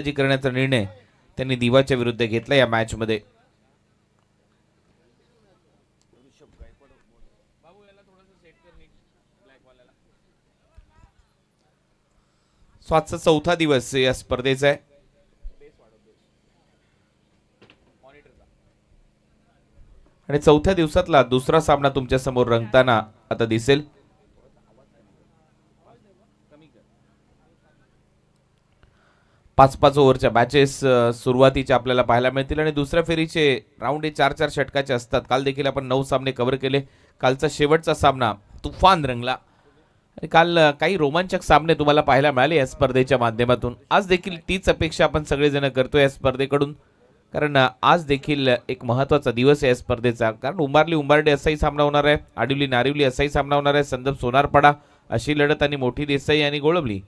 करण्याचा निर्णय त्यांनी दिवाच्या विरुद्ध घेतला या मॅच मध्ये। आजचा चौथा दिवस या स्पर्धेचा आहे आणि चौथ्या दिवसातला दुसरा सामना तुमच्या समोर रंगताना आता दिसेल। 5-5 ओव्हरच्या मॅचेस सुरुवातीच्या आपल्याला पाहायला मिळतील आणि दुसऱ्या फेरीचे राऊंड हे 4-4 षटकाचे असतात। काल देखील आपण 9 सामने कव्हर केले। कालचा शेवटचा सामना तुफान रंगला आणि काल काही रोमांचक सामने तुम्हाला पाहायला मिळाले या स्पर्धेच्या माध्यमातून। आज देखील तीच अपेक्षा आपण सगळेजण करतो या स्पर्धेकडून, कारण आज देखील एक महत्त्वाचा दिवस आहे या स्पर्धेचा। कारण उंबारली उंबारडे असाही सामना होणार आहे, आडिवली नारिवली असाही सामना होणार आहे, संदप सोनारपाडा अशी लढत आणि मोठी देसाई आणि गोळवली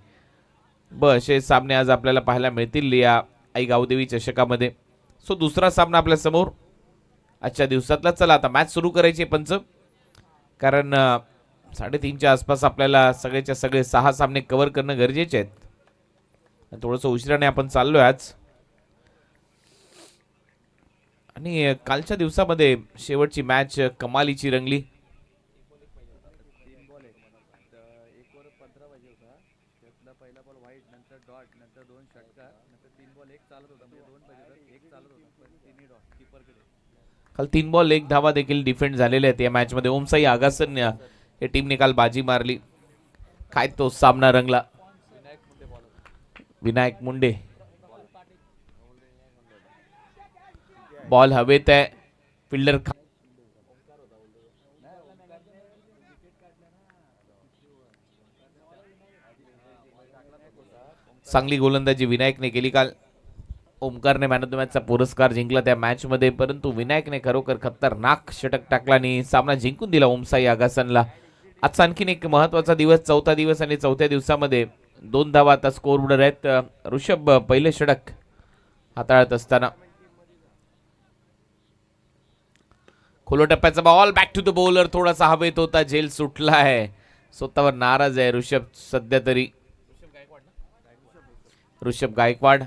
असे सामने आज आपल्याला पाहायला मिळतील या आई गावदेवी चषकामध्ये। सो दुसरा सामना आपल्या समोर आजच्या दिवसातला। चला आता मॅच सुरू करायची पंच, कारण 3:30च्या आसपास आपल्याला सगळेच्या सगळे 6 सामने कव्हर करणं गरजेचे आहेत। थोडंसं उशिराने आपण चाललोय आज आणि कालच्या दिवसामध्ये शेवटची मॅच कमालीची रंगली। काल 3 बॉल 1 धावा देखील डिफेंड झालेले आहेत या मॅच मध्ये। ओमसाई आगासन या टीमने काल बाजी मारली। काय तो सामना रंगला। विनायक मुंडे बॉल हवेत आहे, फिल्डर चांगली गोलंदाजी विनायकने केली काल। ओमकारने मॅन ऑफ द मॅचचा पुरस्कार जिंकला त्या मॅच मध्ये, परंतु विनायकने खरोखर खतरनाक षटक टाकला आणि सामना जिंकून दिला ओमसाई आगासनला। आजचा आणखीन एक महत्त्वाचा दिवस, चौथा दिवस आणि चौथ्या दिवसामध्ये 2 धावा आता स्कोरबोर्डर आहेत। ऋषभ पहिले षटक हाताळत असताना खोलो टप्प्याचा ball back to the bowler, थोडासा हवेत होता, झेल सुटला आहे। स्वतःवर नाराज आहे ऋषभ सध्या तरी, ऋषभ गायकवाड।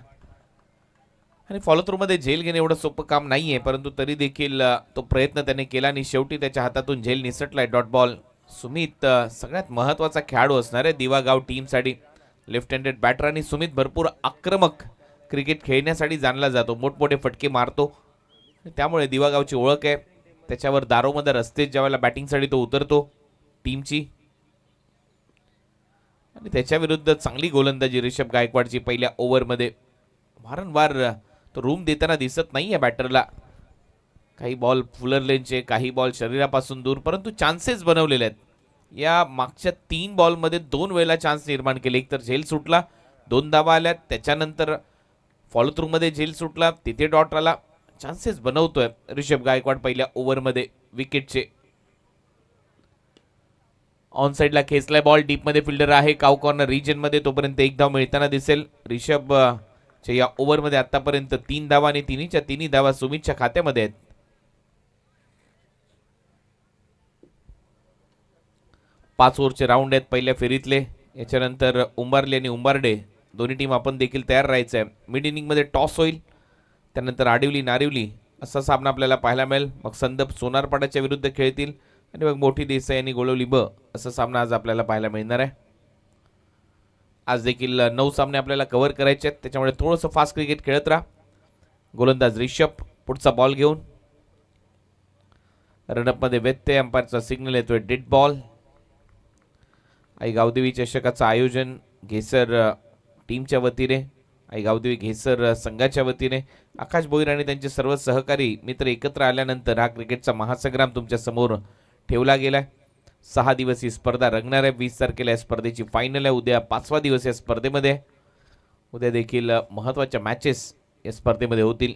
आणि फॉलो थ्रू मध्ये झेल घेणे एवढं सोपं काम नाहीये, परंतु तरी देखील तो प्रयत्न त्याने केला आणि शेवटी त्याच्या हातातून झेल निसटलाय। Dot ball. सुमित सगळ्यात महत्त्वाचा खेळाडू असणार आहे दिवागाव टीमसाठी, लेफ्ट हँडेड बॅटर आणि सुमित भरपूर आक्रमक क्रिकेट खेळण्यासाठी जाणला जातो, मोठमोठे फटके मारतो, त्यामुळे दिवागावची ओळख आहे। त्याच्यावर दारोमदार असते ज्यावेळेला बॅटिंगसाठी तो उतरतो टीमची, आणि त्याच्या विरुद्ध चांगली गोलंदाजी ऋषभ गायकवाडची पहिल्या ओव्हरमध्ये। वारंवार तो रूम देताना दिसत नाहीये बॅटरला, काही बॉल फुलर लेनचे, काही बॉल शरीरापासून दूर, परंतु चान्सेस बनवलेले आहेत। या मागच्या 3 बॉलमध्ये 2 वेळेला चान्स निर्माण केले, एक तर झेल सुटला, 2 धावा आल्या, त्याच्यानंतर फॉलो थ्रू मध्ये झेल सुटला, तिथे डॉट आला, चान्सेस बनवतोय ऋषभ गायकवाड पहिल्या ओव्हरमध्ये विकेटचे। ऑन साइडला खेचलाय बॉल, डीप मध्ये फिल्डर आहे काउ कॉर्नर रिजन मध्ये, तोपर्यंत 1 धाव मिळताना दिसेल ऋषभ या ओव्हरमध्ये। आतापर्यंत 3 धावा आणि तिन्हीच्या तिन्ही धावा सुमितच्या खात्यामध्ये आहेत। 5 ओव्हरचे राऊंड आहेत पहिल्या फेरीतले। याच्यानंतर उंबारली आणि उंबारडे दोन्ही टीम आपण देखील तयार राहायचं आहे। मिड इनिंग मध्ये टॉस होईल, त्यानंतर आडिवली नारिवली असा सामना आपल्याला पाहायला मिळेल, मग संदप सोनारपाड्याच्या विरुद्ध खेळतील आणि मग मोठी देसाई आणि गोळवली असा सामना आज आपल्याला पाहायला मिळणार आहे। आज देखील 9 सामने आपल्याला कव्हर करायचे आहेत, त्याच्यामुळे थोडंसं फास्ट क्रिकेट खेळत राहा। गोलंदाज ऋषभ पुढचा बॉल घेऊन, रनअप मध्ये व्यत्यय, अंपायरचा सिग्नल येतोय डेड बॉल। आई गावदेवी चषकाचं आयोजन घेसर टीमच्या वतीने, आई गावदेवी घेसर संघाच्या वतीने आकाश भोईर आणि त्यांचे सर्व सहकारी मित्र एकत्र आल्यानंतर हा क्रिकेटचा महासंग्राम तुमच्या समोर ठेवला गेलाय। 6 दिवस ही स्पर्धा रंगणार आहे। 20 तारखेला या स्पर्धेची फायनल आहे, उद्या 5वा दिवस या स्पर्धेमध्ये। उद्या देखील महत्त्वाच्या मॅचेस या स्पर्धेमध्ये होतील।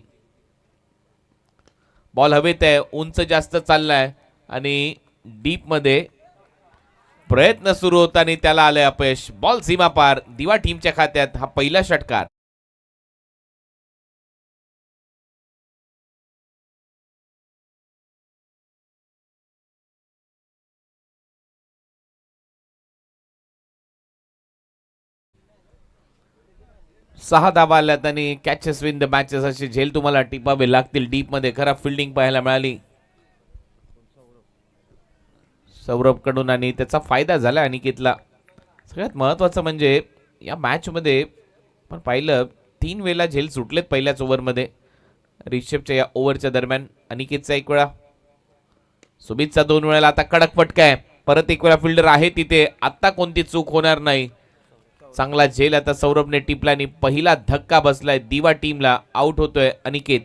बॉल हवेत आहे, उंच जास्त चाललाय आणि डीप मध्ये प्रयत्न सुरू होता आणि त्याला आलंय अपयश। बॉल सीमा पार, दिवा टीमच्या खात्यात हा पहिला षटकार। 6 धावा आल्यात आणि कॅचेस विन द मॅचेस असे झेल तुम्हाला टिपावे लागतील. डीप मध्ये खराब फिल्डिंग पाहायला मिळाली सौरभ कडून आणि त्याचा फायदा झाला अनिकेतला. सगळ्यात महत्वाचं म्हणजे या मॅच मध्ये पण पाहिलं 3 वेळेला झेल सुटलेत पहिल्याच ओव्हरमध्ये. रिषभच्या या ओव्हरच्या दरम्यान अनिकेतचा 1 वेळा, सुमितचा 2 वेळेला. आता कडक फटका आहे, परत 1 वेळा फिल्डर आहे तिथे, आता कोणती चूक होणार नाही. चांगला झेल आता सौरभने टिपला आणि पहिला धक्का बसलाय दिवा टीमला. आउट होतोय अनिकेत.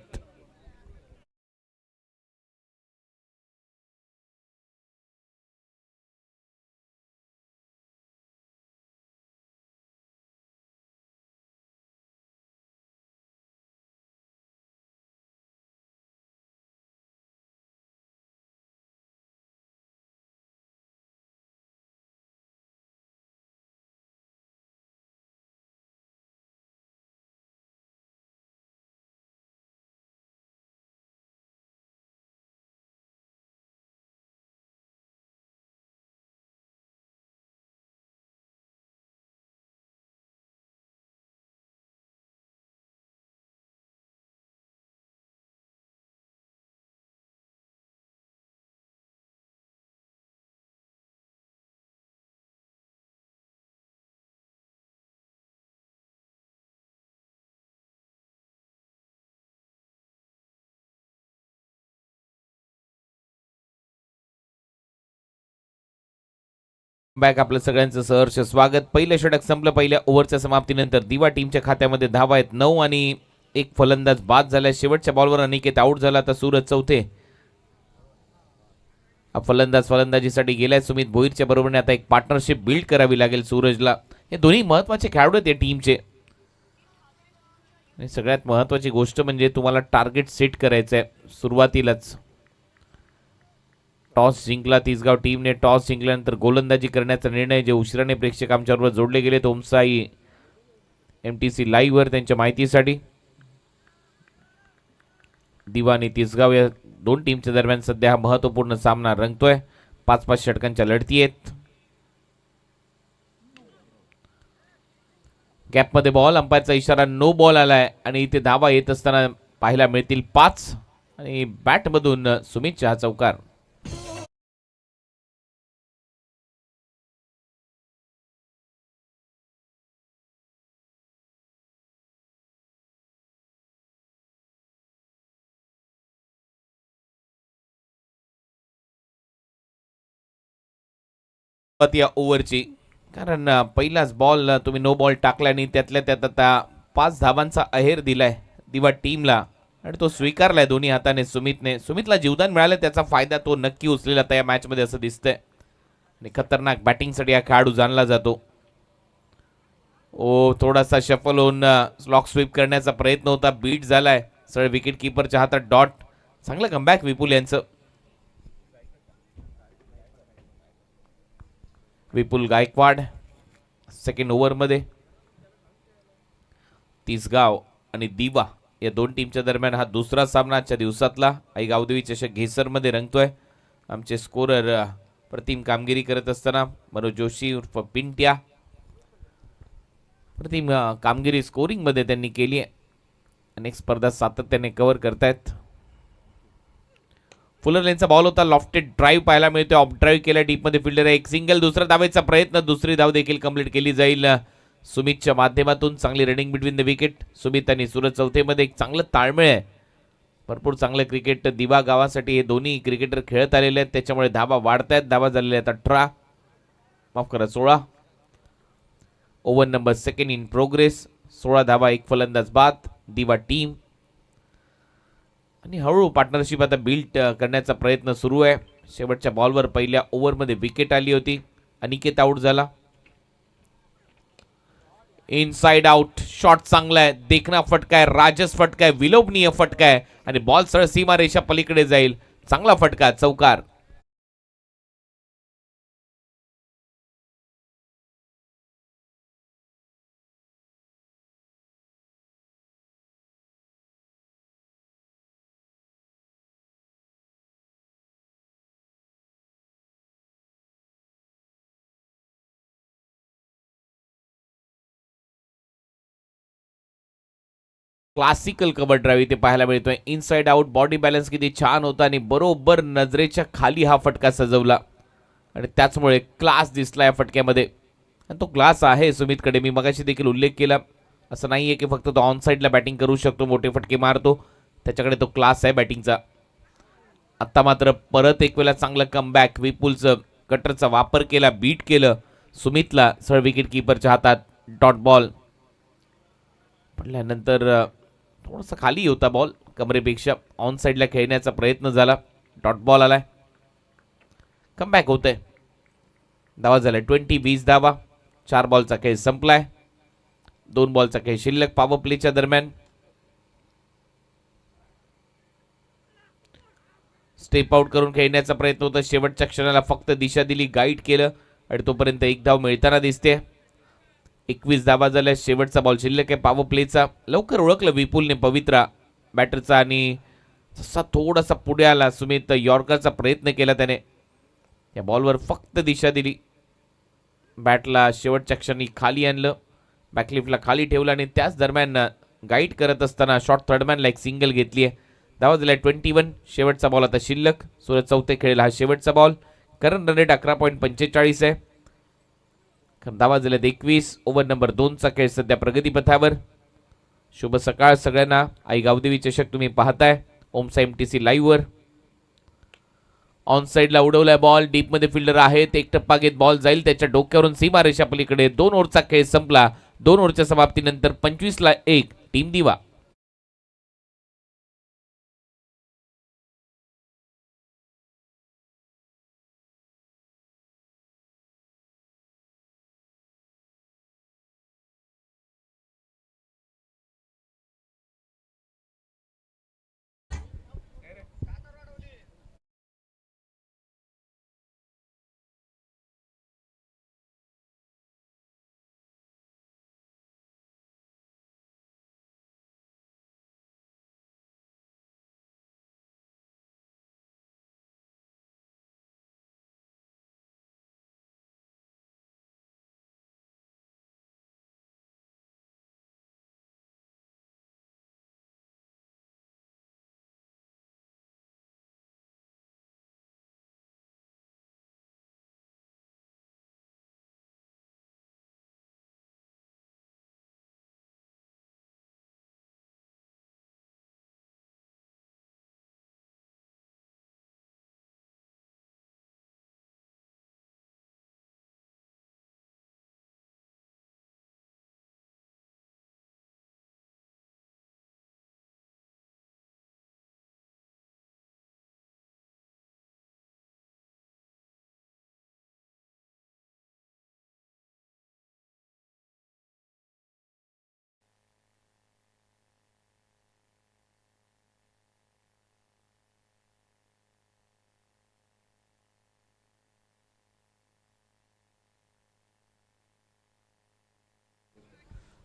बॅक आपलं सगळ्यांचं सहर्ष स्वागत. पहिलं षटक संपलं पहिल्या ओव्हरच्या समाप्तीनंतर. दिवा टीमच्या खात्यामध्ये धावा आहेत 9 आणि एक फलंदाज बाद झालाय. शेवटच्या बॉलवर अनिकेत आउट झाला. आता सूरज चौथे फलंदाज फलंदाजीसाठी गेलाय. सुमित भोईरच्या बरोबरीने आता एक पार्टनरशिप बिल्ड करावी लागेल सूरजला. हे दोन्ही महत्वाचे खेळाडू आहेत या टीमचे. आणि सगळ्यात महत्वाची गोष्ट म्हणजे तुम्हाला टार्गेट सेट करायचं आहे सुरुवातीलाच. टॉस जिंकला तिसगाव टीमने. टॉस जिंकल्यानंतर गोलंदाजी करण्याचा निर्णय, जे उशिराने प्रेक्षक आमच्याबरोबर जोडले गेले ओमसाई MTC लाईव्ह वर त्यांच्या माहितीसाठी. दिवा आणि तिसगाव या दोन टीमच्या दरम्यान सध्या हा महत्वपूर्ण सामना रंगतोय. 5-5 षटकांच्या लढती आहेत. गॅपमध्ये बॉल, अंपायरचा इशारा नो बॉल आलाय आणि इथे धावा येत असताना पाहायला मिळतील 5 आणि बॅटमधून सुमितचा हा चौकार. या ओव्हरची, कारण पहिलाच बॉल तुम्ही नो बॉल टाकला आणि त्यातल्या त्यात आता 5 धावांचा अहेर दिलाय दिवा टीमला आणि तो स्वीकारलाय दोन्ही हाताने सुमितने. सुमितला जीवदान मिळालं, त्याचा फायदा तो नक्की उचलेला आता या मॅच मध्ये असं दिसतंय आणि खतरनाक बॅटिंगसाठी हा खेळाडू जाणला जातो. ओ थोडासा शफल होऊन स्लॉक स्वीप करण्याचा प्रयत्न होता, बीट झालाय. सरळ विकेट किपरच्या हातात डॉट. चांगलं कमबॅक विपुल यांचं. विपुल गायकवाड सेकंड ओव्हरमध्ये. तिसगाव आणि दिवा या दोन टीमच्या दरम्यान हा दुसरा सामना आजच्या दिवसातला. आई गावदेवी चषक घेसरमध्ये रंगतोय. आमचे स्कोरर प्रतिम कामगिरी करत असताना मनोज जोशी उर्फ पिंट्या. प्रतिम कामगिरी स्कोरिंगमध्ये त्यांनी केली आहे. अनेक स्पर्धा सातत्याने कव्हर करतायत. फुलर लेनचा बॉल होता, लॉफ्टेड ड्राईव्ह पाहायला मिळतोय. ऑफ ड्राईव्ह केला डीपमध्ये फिल्डर आहे. एक सिंगल, दुसरा धावेचा प्रयत्न, दुसरी धाव देखील कंप्लीट केली जाईल सुमितच्या माध्यमातून. चांगली running between the wicket. Sumit आणि सूरज चौथेमध्ये एक चांगलं ताळमेळ आहे. भरपूर चांगलं क्रिकेट दिवा गावासाठी हे दोन्ही क्रिकेटर खेळत आलेले आहेत, त्याच्यामुळे धावा वाढतायत. धावा झालेल्या आहेत 18, माफ करा 16. Over number second in progress. 16 धावा, एक फलंदाज बाद दिवा टीम. आणि हळूहळू पार्टनरशिप आता बिल्ड करण्याचा प्रयत्न सुरू आहे. शेवटच्या बॉलवर पहिल्या ओव्हरमध्ये विकेट आली होती. अनिकेत आउट झाला. इनसाइड आउट शॉट चांगला आहे, देखना फटका आहे, राजस फटका आहे, विलोभनीय फटका आहे आणि बॉल सरळ सीमारेषा पलीकडे जाईल. चांगला फटका, चौकार. क्लासिकल कव्हर ड्राईव्ह इथे पाहायला मिळतोय. इनसाइड आउट, बॉडी बॅलन्स किती छान होता आणि बरोबर नजरेच्या खाली हा फटका सजवला आणि त्याचमुळे क्लास दिसला या फटक्यामध्ये. आणि तो क्लास आहे सुमितकडे. मी मगाशी देखील उल्लेख केला, असं नाही आहे की फक्त तो ऑन साईडला बॅटिंग करू शकतो, मोठे फटके मारतो, त्याच्याकडे तो क्लास आहे बॅटिंगचा. आत्ता मात्र परत एक वेळा चांगलं कमबॅक. विपुलचं कटरचा वापर केला, बीट केलं सुमितला सरळ विकेट किपरच्या हातात. डॉट बॉल पडल्यानंतर थोडासा खाली होता बॉल कमरेपेक्षा. ऑन साईडला खेळण्याचा प्रयत्न झाला, डॉट बॉल आलाय. कमबॅक होतंय. धावा झालाय 20 धावा. 4 बॉलचा खेळ संपलाय. 2 बॉलचा खेळ शिल्लक पॉवर प्लेच्या दरम्यान. स्टेप आउट करून खेळण्याचा प्रयत्न होता. शेवटच्या क्षणाला फक्त दिशा दिली, गाईड केलं आणि तोपर्यंत एक धाव मिळताना दिसते. 21 धावा झाल्या. शेवटचा बॉल शिल्लक आहे पॉवर प्लेचा. लवकर ओळखलं विपुलने पवित्रा बॅटरचा आणि जसा थोडासा पुढे आला सुमित, यॉर्करचा प्रयत्न केला त्याने. या बॉलवर फक्त दिशा दिली, बॅटला शेवटच्या क्षणी खाली आणलं, बॅकलिफ्टला खाली ठेवलं आणि त्याच दरम्यान गाईड करत असताना शॉर्ट थर्डमॅनला एक सिंगल घेतली आहे. धावा झाल्या 21. शेवटचा बॉल आता शिल्लक. सूरज चौथे खेळला हा शेवटचा बॉल. करंट रन रेट 11.45 आहे. धावा झाल्यात 21. ओव्हर नंबर 2चा खेळ सध्या प्रगतीपथावर. शुभ सकाळ सगळ्यांना. आई गावदेवी चषक तुम्ही पाहताय ओमसा MTC लाईव्हवर. ऑन साईडला उडवलाय बॉल. डीप मध्ये फिल्डर आहेत. एक टप्पा घेत बॉल जाईल त्याच्या डोक्यावरून सीमारेषा पलीकडे. 2 ओव्हरचा खेळ संपला. 2 ओव्हरच्या समाप्तीनंतर 25ला 1 टीम दिवा.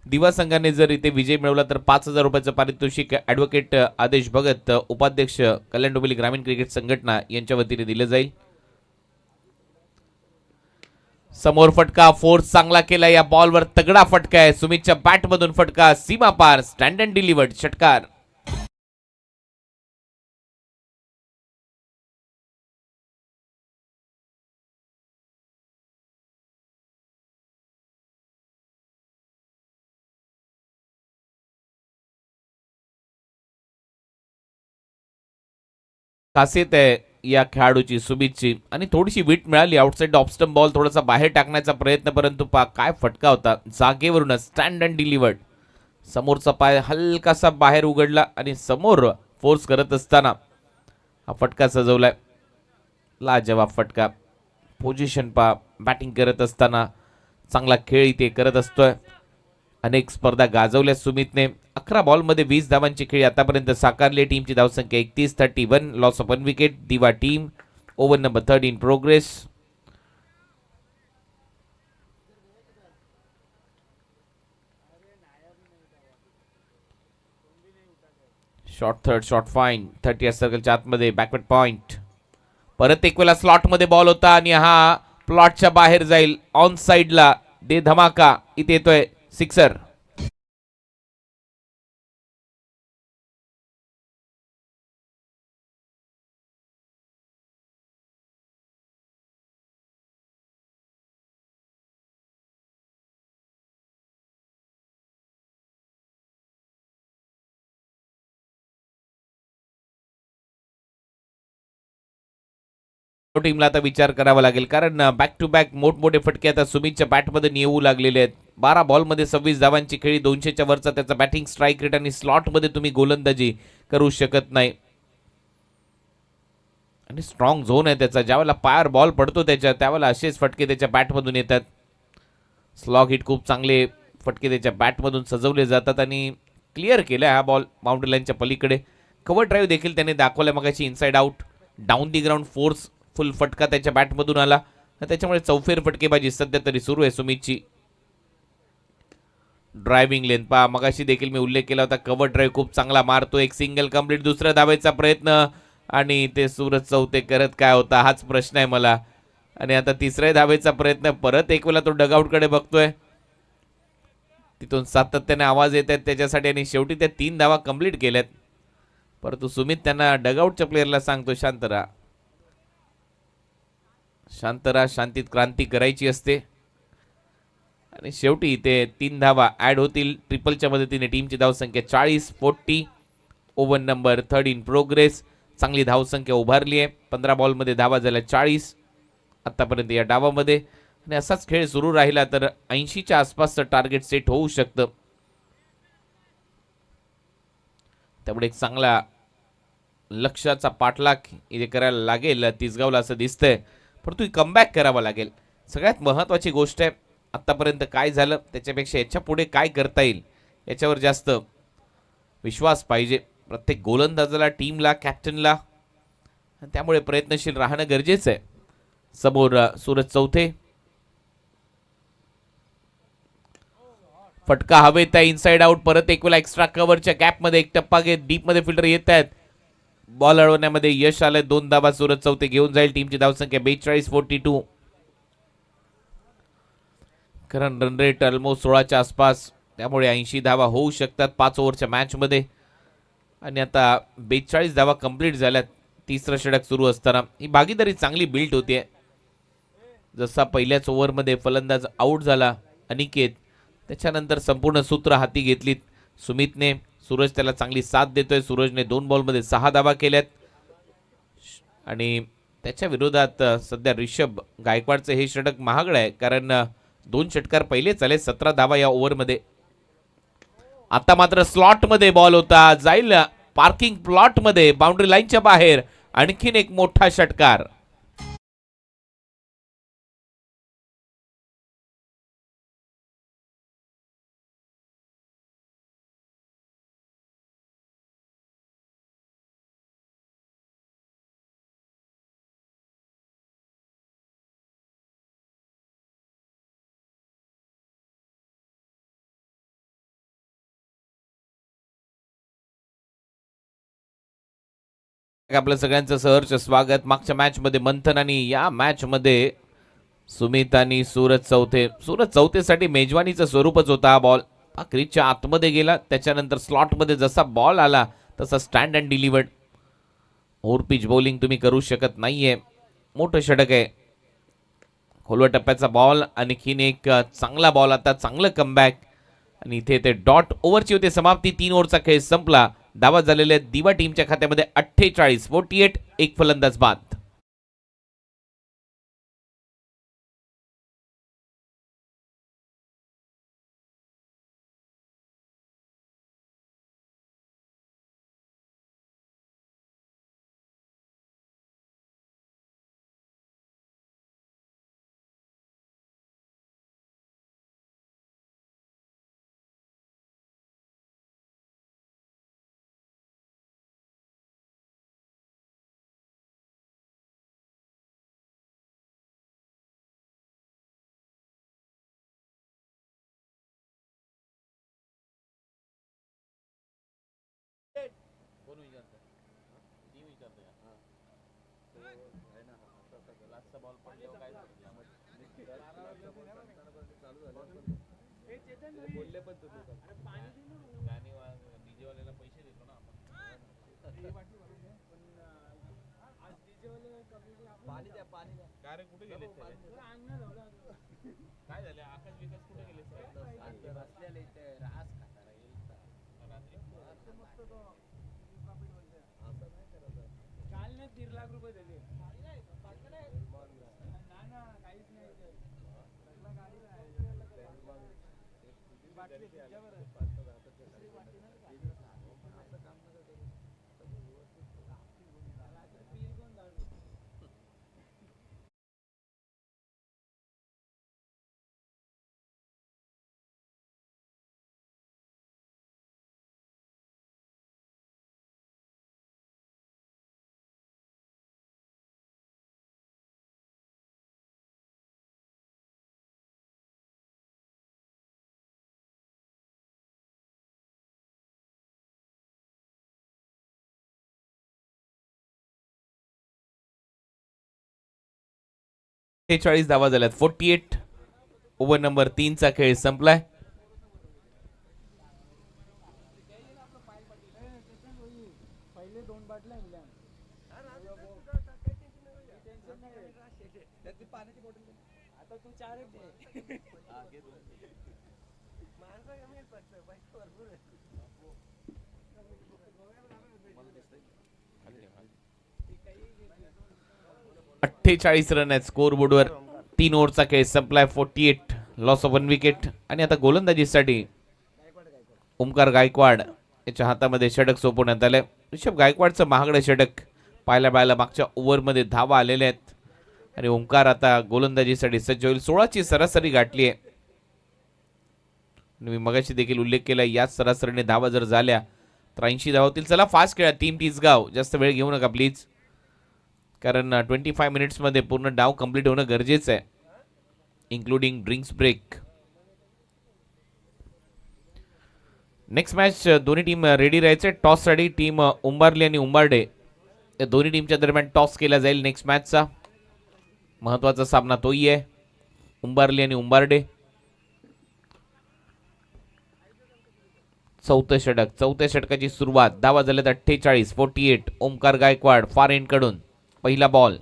दिवा संघाने जर इथे विजय मिळवला तर 5,000 रुपयाचं पारितोषिक ॲडव्होकेट आदेश भगत, उपाध्यक्ष कल्याण डोंबिवली ग्रामीण क्रिकेट संघटना यांच्या वतीने दिलं जाईल. समोर फटका, फोर्स चांगला केला. या बॉलवर तगडा फटका आहे. सुमितच्या बॅटमधून फटका सीमा पार. स्टँड अँड डिलिव्हर्ड षटकार. खासियत आहे या खेळाडूची सुमितची आणि थोडीशी विट मिळाली. आउटसाइड ऑफस्टंप बॉल थोडासा बाहेर टाकण्याचा प्रयत्न, परंतु काय फटका होता. जागेवरूनच स्टँड अँड डिलिव्हर्ड. समोरचा पाय हलकासा बाहेर उघडला आणि समोर फोर्स करत असताना हा फटका सजवलाय. लाजवाब फटका. पोझिशन बॅटिंग करत असताना चांगला खेळ इथे करत असतोय. अनेक स्पर्धा गाजवल्या सुमितने. 11 बॉलमध्ये 20 धावांची खेळी आतापर्यंत साकारली. टीमची धावसंख्या 31. Loss of 1 wicket. Diva team. Over number 3 in progress. Short third, short fine. 30 सर्कलच्या आतमध्ये बॅकवर्ड पॉइंट. परत एक वेळा स्लॉट मध्ये बॉल होता आणि हा प्लॉटच्या बाहेर जाईल. ऑन साइडला दे धमाका. इथे येतोय सिक्सर. टीमला आता विचार करावा लागेल, कारण बॅक टू बॅक मोठमोठे फटके आता सुमितच्या बॅटमध्ये येऊ लागलेले आहेत. 12 बॉलमध्ये 26 धावांची खेळी, 200च्या वरचा त्याचा बॅटिंग स्ट्राईक रेट आणि स्लॉटमध्ये तुम्ही गोलंदाजी करू शकत नाही. आणि स्ट्रॉंग झोन आहे त्याचा, ज्यावेळेला पायर बॉल पडतो त्याच्या त्यावेळेला असेच फटके त्याच्या बॅटमधून येतात. स्लॉग हिट खूप चांगले फटके त्याच्या बॅटमधून सजवले जातात आणि क्लिअर केला हा बॉल बाउंड्री लाईनच्या पलीकडे. कव्हर ड्राईव्ह देखील त्याने दाखवल्या मगाशी, inside out down the ground force फुल फटका त्याच्या बॅटमधून आला, त्याच्यामुळे चौफेर फटकेबाजी सध्या तरी सुरू आहे सुमितची. ड्रायव्हिंग लेन पहा, मगाशी देखील मी उल्लेख केला होता, कव्हर ड्राईव्ह खूप चांगला मारतो. एक सिंगल कंप्लीट, दुसऱ्या धावेचा प्रयत्न आणि ते सूरज चौथे करत काय होता हाच प्रश्न आहे मला. आणि आता तिसऱ्या धावेचा प्रयत्न, परत एक वेळा तो डगआउटकडे बघतोय, तिथून सातत्याने आवाज येत आहेत त्याच्यासाठी आणि शेवटी त्या 3 धावा कंप्लीट केल्यात. परंतु सुमित त्यांना डगआउटच्या प्लेअरला सांगतो शांत राहा, शांत राहा, शांतीत क्रांती करायची असते. आणि शेवटी ते 3 धावा ऍड होतील ट्रिपलच्या मदतीने. टीमची धावसंख्या 40-40. Over number 3 in progress. चांगली धावसंख्या उभारली आहे. 15 बॉलमध्ये धावा झाल्या 40 आतापर्यंत या डावामध्ये. आणि असाच खेळ सुरू राहिला तर 80च्या आसपासचं टार्गेट सेट होऊ शकतं. त्यामुळे एक चांगला लक्ष्याचा पाठलाग इथे करायला लागेल तिसगावला असं दिसतंय. परंतु कमबॅक करावा लागेल. सगळ्यात महत्त्वाची गोष्ट आहे, आतापर्यंत काय झालं त्याच्यापेक्षा याच्या पुढे काय करता येईल याच्यावर जास्त विश्वास पाहिजे प्रत्येक गोलंदाजाला, टीमला, कॅप्टनला. त्यामुळे प्रयत्नशील राहणं गरजेचं आहे. समोर सूरज चौथे, फटका हवेत आहे, इनसाइड आउट. परत एक वेळा एक्स्ट्रा कव्हरच्या गॅपमध्ये एक टप्पा घेत डीपमध्ये फिल्डर येत आहेत. बॉल अडवण्यामध्ये यश आलंय. 2 धावा सूरज चौथे घेऊन जाईल. टीमची धावसंख्या 42-42. कारण रन रेट ऑलमोस्ट 16च्या आसपास, त्यामुळे 80 धावा होऊ शकतात 5 ओव्हरच्या मॅचमध्ये. आणि आता 42 धावा कंप्लीट झाल्यात तिसरं षटक सुरू असताना. ही भागीदारी चांगली बिल्ड होते. जसा पहिल्याच ओव्हरमध्ये फलंदाज आऊट झाला अनिकेत, त्याच्यानंतर संपूर्ण सूत्र हाती घेतलीत सुमितने. सूरज त्याला चांगली साथ देतोय. सूरजने 2 बॉलमध्ये 6 धावा केल्यात. आणि त्याच्या विरोधात सध्या ऋषभ गायकवाडचं हे षटक महागड आहे, कारण 2 षटकार पहिलेच आले. 17 धावा या ओव्हरमध्ये. आता मात्र स्लॉटमध्ये बॉल होता, जाईल पार्किंग प्लॉटमध्ये बाउंड्री लाईनच्या बाहेर. आणखीन एक मोठा षटकार. आपलं सगळ्यांचं सहर्ष स्वागत. मागच्या मॅच मध्ये मंथन आणि या मॅच मध्ये सुमित आणि सूरज चौथे. सूरज चौथेसाठी मेजवानीचं स्वरूपच होता. हा बॉल क्रीजच्या आतमध्ये गेला, त्याच्यानंतर स्लॉटमध्ये जसा बॉल आला तसा stand and delivered. Over pitch bowling तुम्ही करू शकत नाहीये. मोठं षटक आहे. खोलवा टप्प्याचा बॉल, आणखीन एक चांगला बॉल. आता चांगलं कमबॅक. आणि इथे ते डॉट ओव्हरची होते समाप्ती. 3 ओव्हरचा खेळ संपला. धावा झालेल्या दिवा टीमच्या खात्यामध्ये 48-48. एक फलंदाज बाद. 46 धावा झाल्यात. 48. ओव्हर नंबर 3 चा खेळ संपलाय. अठ्ठेचाळीस रन आहेत स्कोर बोर्डवर. 3 ओव्हरचा खेळ संपलाय. 48 लॉस ऑफ 1 विकेट. आणि आता गोलंदाजीसाठी ओमकार गायकवाड याच्या हातामध्ये षटक सोपवण्यात आलंय. ऋषभ गायकवाडचं महागडं षटक पाहायला मागच्या ओव्हरमध्ये धावा आलेल्या आहेत आणि ओमकार आता गोलंदाजीसाठी सज्ज होईल. 16ची सरासरी गाठली आहे. मी मगाशी देखील उल्लेख केला, याच सरासरीने धावा जर झाल्या तर 80 धावा होतील. चला फास्ट खेळा टीम तिसगाव. जास्त वेळ घेऊ नका प्लीज, कारण 25 मिनिट्समध्ये पूर्ण डाव कंप्लीट होणं गरजेचं आहे, including drinks break. Next match दोन्ही टीम रेडी राहायचे. टॉससाठी टीम उंबारली आणि उंबारडे या दोन्ही टीमच्या दरम्यान टॉस केला जाईल. नेक्स्ट मॅचचा महत्वाचा सामना तोही आहे, उंबारली आणि उंबारडे. चौथ्या षटकाची सुरुवात. धावा झाल्यात 48. 48. ओमकार गायकवाड फार एंड कडून पहिला बॉल.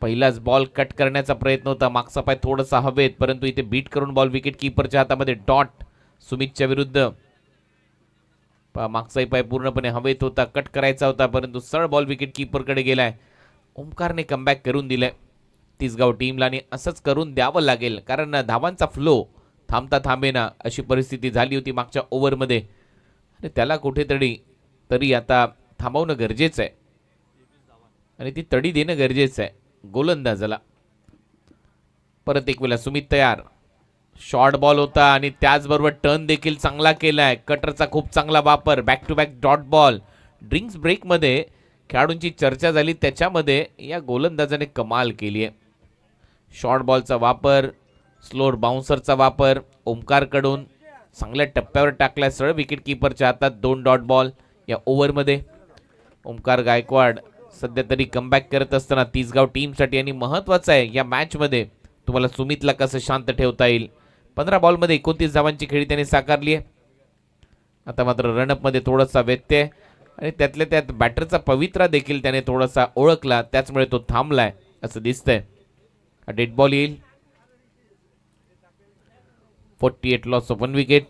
पहिलाच बॉल कट करण्याचा प्रयत्न होता. मागचा पाय थोडासा हवेत, परंतु इथे बीट करून बॉल विकेट कीपरच्या हातामध्ये. डॉट सुमितच्या विरुद्ध. मागचाही पाय पूर्णपणे हवेत होता, कट करायचा होता, परंतु सरळ बॉल विकेट कीपरकडे गेलाय. ओमकारने कमबॅक करून दिलाय तिसगाव टीमला, आणि असंच करून द्यावं लागेल, कारण धावांचा फ्लो थांबता थांबेना अशी परिस्थिती झाली होती मागच्या ओव्हरमध्ये, आणि त्याला कुठेतरी आता थांबवणं गरजेचं आहे आणि ती तडी देणं गरजेचं आहे गोलंदाजाला. परत एक वेळा सुमित तयार. शॉर्ट बॉल होता आणि त्याचबरोबर टर्न देखील चांगला केलाय. कटरचा खूप चांगला वापर. Back to back dot ball. Drinks ब्रेकमध्ये खेळाडूंची चर्चा झाली, त्याच्यामध्ये या गोलंदाजाने कमाल केली आहे. शॉर्ट बॉलचा वापर, स्लोअर बाउन्सरचा वापर ओमकारकडून चांगल्या टप्प्यावर टाकलाय. सरळ विकेट कीपरच्या हातात 2 डॉट बॉल या ओव्हरमध्ये. ओमकार गायकवाड सध्या तरी कमबॅक करत असताना तिसगाव टीमसाठी, आणि महत्वाचं आहे या मॅचमध्ये तुम्हाला सुमितला कसं शांत ठेवता येईल. 15 बॉलमध्ये 29 धावांची खेळी त्याने साकारली आहे. आता मात्र रनअपमध्ये थोडासा व्यत्यय, आणि त्यातल्या त्यात बॅटरचा पवित्रा देखील त्याने थोडासा ओळखला, त्याचमुळे तो थांबलाय असं दिसतंय. डेड बॉल येईल. 48 लॉस ऑफ 1 विकेट.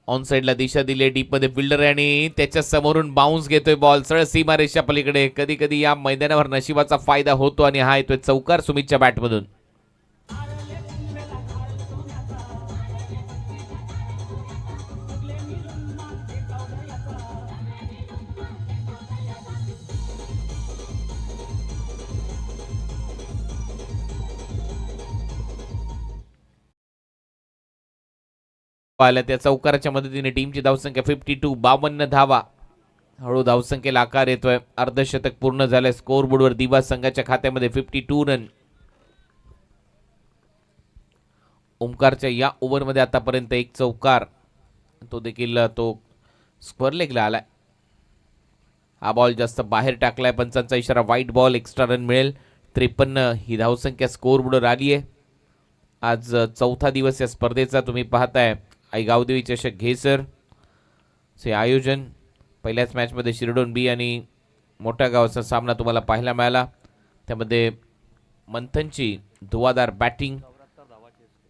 ऑन साइडला दिशा दिली. डीप मध्ये फिल्डर आहे आणि त्याच्या समोरून बाउन्स घेतोय बॉल सरळ सीमारेषा पलीकडे. कधी कधी या मैदानावर नशिबाचा फायदा होतो आणि हा येतोय चौकार सुमितच्या बॅटमधून. आल्या त्या चौकाराच्या मदतीने टीमची धावसंख्या 52. 52 धावा. हळू धावसंख्येला आकार येतोय. अर्धशतक पूर्ण झालंय. स्कोर बोर्डवर दिवा संघाच्या खात्यामध्ये 52 रन. ओमकारच्या या ओव्हरमध्ये आतापर्यंत एक चौकार, तो देखील तो स्क्वेअर लेगला आलाय. हा बॉल जास्त बाहेर टाकलाय. पंचांचा इशारा वाईट बॉल. एक्स्ट्रा रन मिळेल. 53 ही धावसंख्या स्कोर बोर्डवर आली आहे. आज चौथा दिवस या स्पर्धेचा. तुम्ही पाहताय आई गावदेवी चषक घेसर चे आयोजन. पहिल्याच मॅचमध्ये शिरडोन बी आणि मोठ्या गावाचा सामना तुम्हाला पाहायला मिळाला. त्यामध्ये मंथनची धुवाधार बॅटिंग.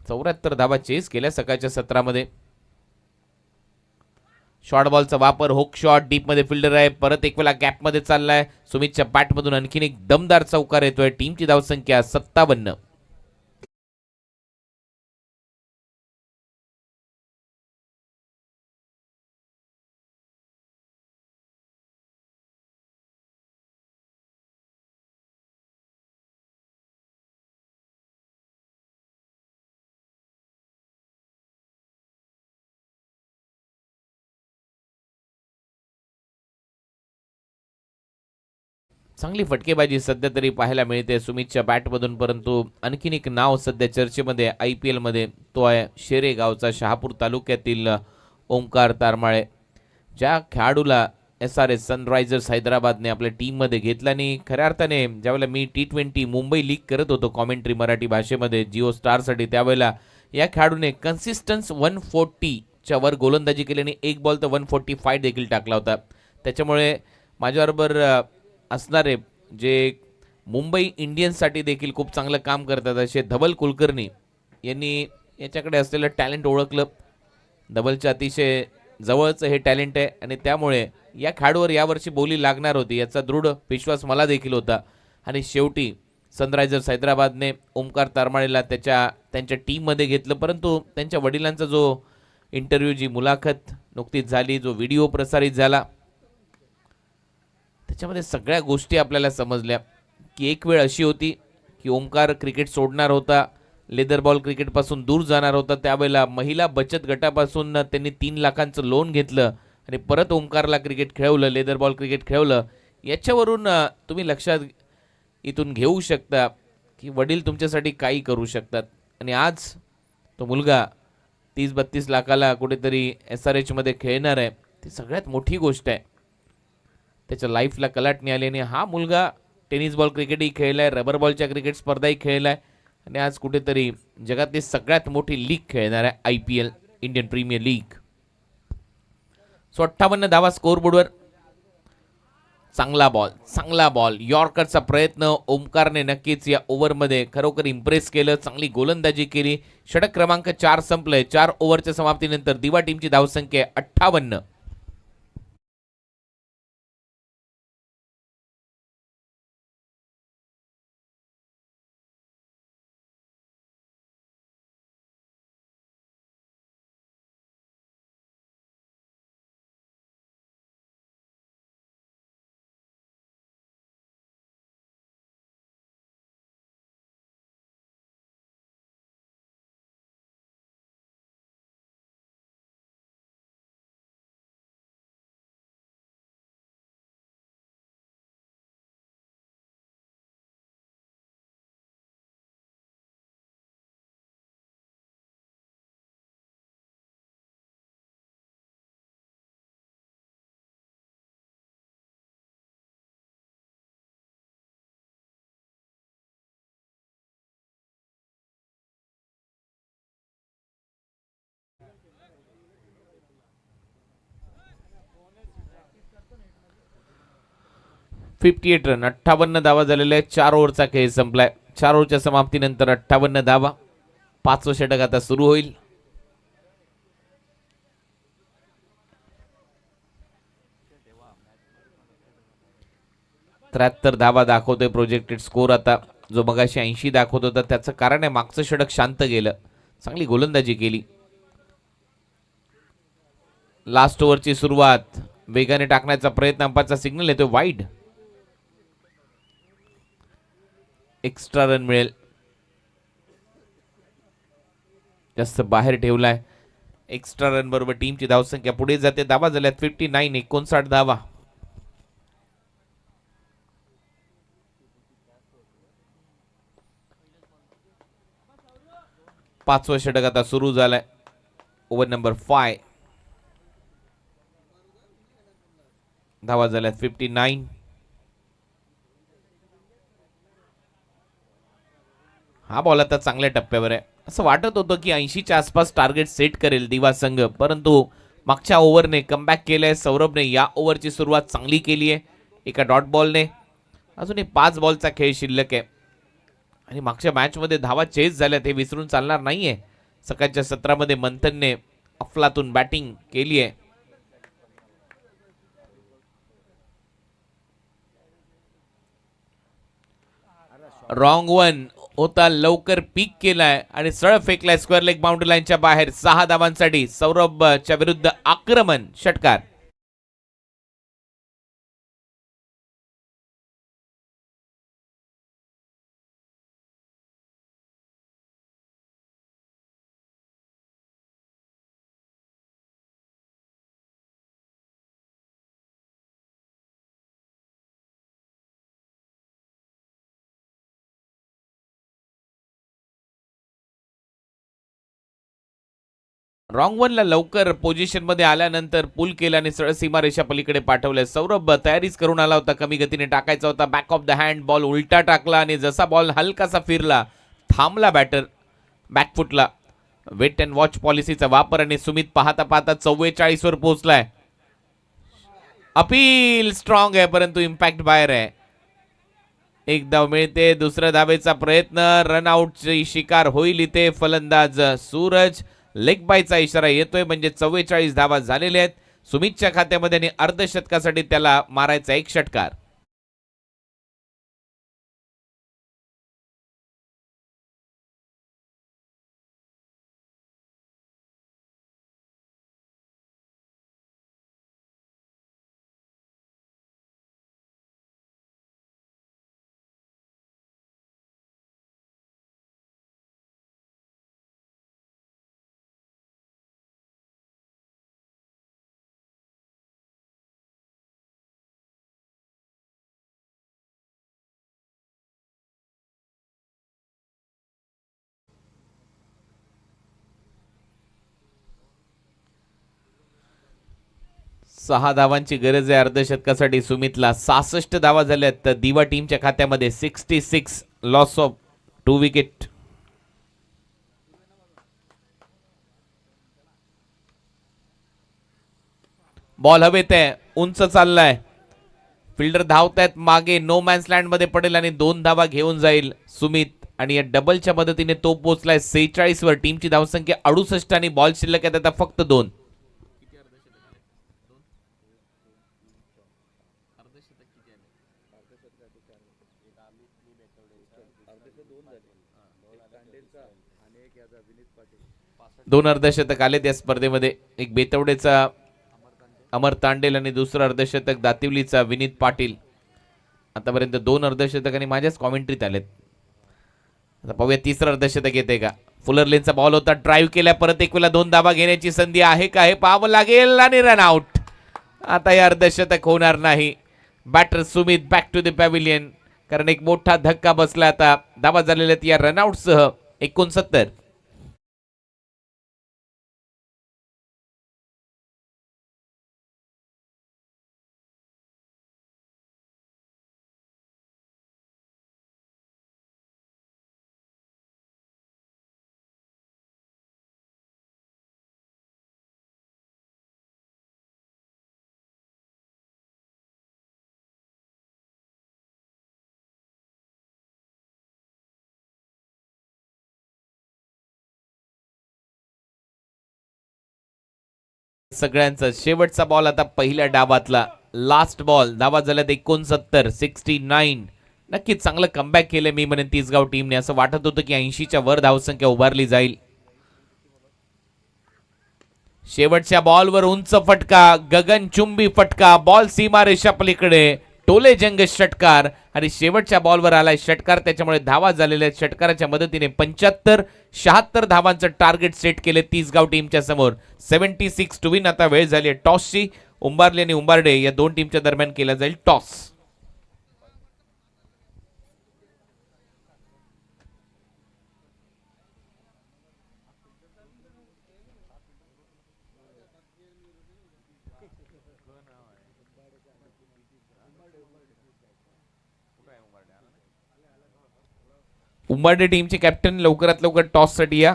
74 धावा चेस केल्या सकाळच्या सत्रामध्ये. शॉर्ट बॉलचा वापर, होक शॉट, डीप मध्ये फिल्डर आहे, परत एक वेळा गॅप मध्ये चाललाय. सुमितच्या बॅटमधून आणखीन एक दमदार चौकार येतोय. टीमची धावसंख्या 57. चांगली फटकेबाजी सध्या तरी पाहायला मिळते सुमितच्या बॅटमधून, परंतु आणखीन एक नाव सध्या चर्चेमध्ये IPL मध्ये, तो आहे शेरे गावचा शहापूर तालुक्यातील ओंकार तारमाळे. ज्या खेळाडूला SRH सनरायझर्स हैदराबादने आपल्या टीममध्ये घेतला आणि खऱ्या अर्थाने ज्यावेळेला मी T20 मुंबई लीग करत होतो कॉमेंट्री मराठी भाषेमध्ये जिओ स्टारसाठी, त्यावेळेला या खेळाडूने कन्सिस्टन्स 140च्या वर गोलंदाजी केली आणि एक बॉल तर 145 देखील टाकला होता. त्याच्यामुळे माझ्याबरोबर असणारे जे मुंबई इंडियन्ससाठी देखील खूप चांगलं काम करतात असे धवल कुलकर्णी यांनी याच्याकडे असलेलं टॅलेंट ओळखलं. धवलच्या अतिशय जवळचं हे टॅलेंट आहे आणि त्यामुळे या खेळाडूवर यावर्षी बोली लागणार होती याचा दृढ विश्वास मला देखील होता. आणि शेवटी सनरायझर्स हैदराबादने ओंकार तारमाळेला त्यांच्या टीममध्ये घेतलं. परंतु त्यांच्या वडिलांचा जो इंटरव्ह्यू, जी मुलाखत नुकतीच झाली, जो व्हिडिओ प्रसारित झाला, त्याच्यामध्ये सगळ्या गोष्टी आपल्याला समजल्या की एक वेळ अशी होती की ओंकार क्रिकेट सोडणार होता, लेदर बॉल क्रिकेटपासून दूर जाणार होता. त्यावेळेला महिला बचत गटापासून त्यांनी 3 लाखांचं लोन घेतलं आणि परत ओंकारला क्रिकेट खेळवलं, लेदर बॉल क्रिकेट खेळवलं. याच्यावरून तुम्ही लक्षात इथून घेऊ शकता की वडील तुमच्यासाठी काही करू शकतात. आणि आज तो मुलगा 30-32 लाखाला कुठेतरी SRH मध्ये खेळणार आहे, ती सगळ्यात मोठी गोष्ट आहे. त्याच्या लाईफला कलाटणी आली आणि हा मुलगा टेनिस बॉल क्रिकेटही खेळलाय, रबर बॉलच्या क्रिकेट स्पर्धाही खेळलाय आणि आज कुठेतरी जगातली सगळ्यात मोठी लीग खेळणार आहे IPL, इंडियन प्रीमियर लीग. 58 धावा स्कोअरबोर्डवर. चांगला बॉल यॉर्करचा प्रयत्न. ओमकारने नक्कीच या ओव्हरमध्ये खरोखर इम्प्रेस केलं, चांगली गोलंदाजी केली. षटक क्रमांक 4 संपलंय. 4 ओव्हरच्या समाप्तीनंतर दिवा टीमची धावसंख्या 58. रन, 58 धावा झालेल्या आहेत. 4 ओव्हरचा खेळ संपलाय. 4 ओव्हरच्या समाप्तीनंतर 58 धावा. 5वं षटक आता सुरू होईल. 73 धावा दाखवतोय प्रोजेक्टेड स्कोर आता, जो मगाशी 80 दाखवत होता. त्याचं कारण आहे मागचं षटक शांत गेलं, चांगली गोलंदाजी केली. लास्ट ओव्हरची सुरुवात, वेगाने टाकण्याचा प्रयत्न, अंपायरचा सिग्नल येतोय वाईड. एक्स्ट्रा रन मिळेल, जास्त बाहेर ठेवलाय. एक्स्ट्रा रन बरोबर टीमची धावसंख्या पुढे जाते. धावा झाल्यात 59, 59 धावा. 5वं षटक आता सुरू झालंय. Over number 5. धावा झाल्यात 59. हा बॉल आता चांगल्या टप्प्यावर आहे. असं वाटत होतं की 80च्या आसपास टार्गेट सेट करेल दिवा संघ, परंतु मागच्या ओव्हरने कमबॅक केलंय. सौरभने या ओव्हरची सुरुवात चांगली केली आहे एका डॉट बॉलने. अजूनही 5 बॉलचा खेळ शिल्लक आहे आणि मागच्या मॅचमध्ये धावा चेस झाल्यात, हे विसरून चालणार नाहीये. सकाळच्या सत्रामध्ये मंथनने अफलातून बॅटिंग केली आहे. रॉंग वन होता, लवकर पीक केलाय आणि सरळ फेकलाय स्क्वेअर लेग बाउंड्री लाईनच्या बाहेर. 6 धावांसाठी सौरभच्या विरुद्ध आक्रमण षटकार. रॉंग वनला लवकर पोझिशन मध्ये आल्यानंतर पुल केला आणि सरळ सीमारेषा पलीकडे पाठवलंय. सौरभ तयारीच करून आला होता, कमी गतीने टाकायचा होता. Back of the hand ball उलटा टाकला आणि जसा बॉल हलकासा फिरला थांबला बॅटर बॅकफुटला. वेट अँड वॉच पॉलिसीचा वापर आणि सुमित पाहता पाहता 44 वर पोहोचलाय. अपील स्ट्रॉंग आहे परंतु इम्पॅक्ट बाहेर आहे. एक धाव मिळते, दुसऱ्या धावेचा प्रयत्न, रनआउटची शिकार होईल इथे फलंदाज सूरज. लेग बायचा इशारा येतोय म्हणजे 44 धावा झालेल्या आहेत सुमितच्या खात्यामध्ये आणि अर्धशतकासाठी त्याला मारायचा एक षटकार. सहा धावांची गरज आहे अर्धशतकासाठी सुमितला. 66 धावा झाल्यात तर दिवा टीमच्या खात्यामध्ये. 66 लॉस ऑफ 2 विकेट. बॉल हवेत आहे, उंच चाललाय, फिल्डर धावतायत मागे, नो मॅन्स लँड मध्ये पडेल आणि 2 धावा घेऊन जाईल सुमित. आणि या डबलच्या मदतीने तो पोहोचलाय 46 वर. टीमची धावसंख्या 68 आणि बॉल शिल्लक आहेत आता फक्त 2. दोन अर्धशतक आलेत या स्पर्धेमध्ये. एक बेतवडेचा अमर तांडेल आणि दुसरं अर्धशतक दातिवलीचा विनीत पाटील. आतापर्यंत 2 अर्धशतक आणि माझ्याच कॉमेंट्रीत आलेत. आता पाहूया तिसरं अर्धशतक येते का. फुलरलेनचा बॉल होता, ड्राईव्ह केल्या, परत एक वेळा 2 धावा घेण्याची संधी आहे का हे पाहावं लागेल आणि रन आउट. आता हे अर्धशतक होणार नाही. Batter Sumit back to the pavilion, कारण एक मोठा धक्का बसला. आता धावा झालेल्या आहेत या रनआउटसह 69. सगळ्यांचा शेवटचा बॉल आता पहिल्या डावातला, लास्ट बॉल. धावा झाल्यात 69, 69. नक्कीच चांगलं कमबॅक केलं मी म्हणेन तिसगाव टीमने. असं वाटत होतं की 80च्या वर धावसंख्या उभारली जाईल. शेवटच्या बॉलवर उंच फटका, गगनचुंबी फटका, बॉल सीमारेषा पलीकडे, टोले जंग षटकार आणि शेवटच्या बॉलवर आलाय षटकार. त्याच्यामुळे धावा झालेल्या षटकाराच्या मदतीने 75-76 धावांचं टार्गेट सेट केले तिसगाव टीमच्या समोर. 76 टू विन. आता वेळ झाली आहे टॉसची. उंबारले आणि उंबारडे या दोन टीमच्या दरम्यान केला जाईल टॉस. उंबारडे टीमचे कॅप्टन लवकरात लवकर टॉस साठी या,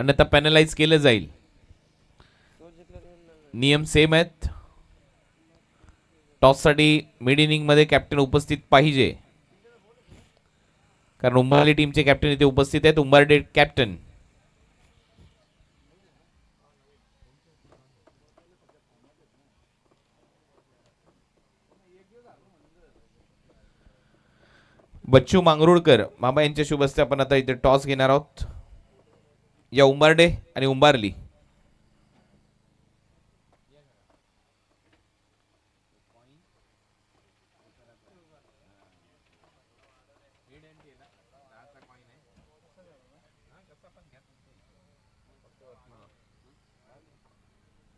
अन्यथा पॅनलाइज केलं जाईल. नियम सेम आहेत. टॉस साठी मिड इनिंग मध्ये कॅप्टन उपस्थित पाहिजे, कारण उंबारडे टीमचे कॅप्टन इथे उपस्थित आहेत. उंबारडे कॅप्टन. बच्चू मांगरुळकर मामा यांच्या शुभ हस्ते आपण आता इथे टॉस घेणार आहोत. या उंबारडे आणि उंबारली.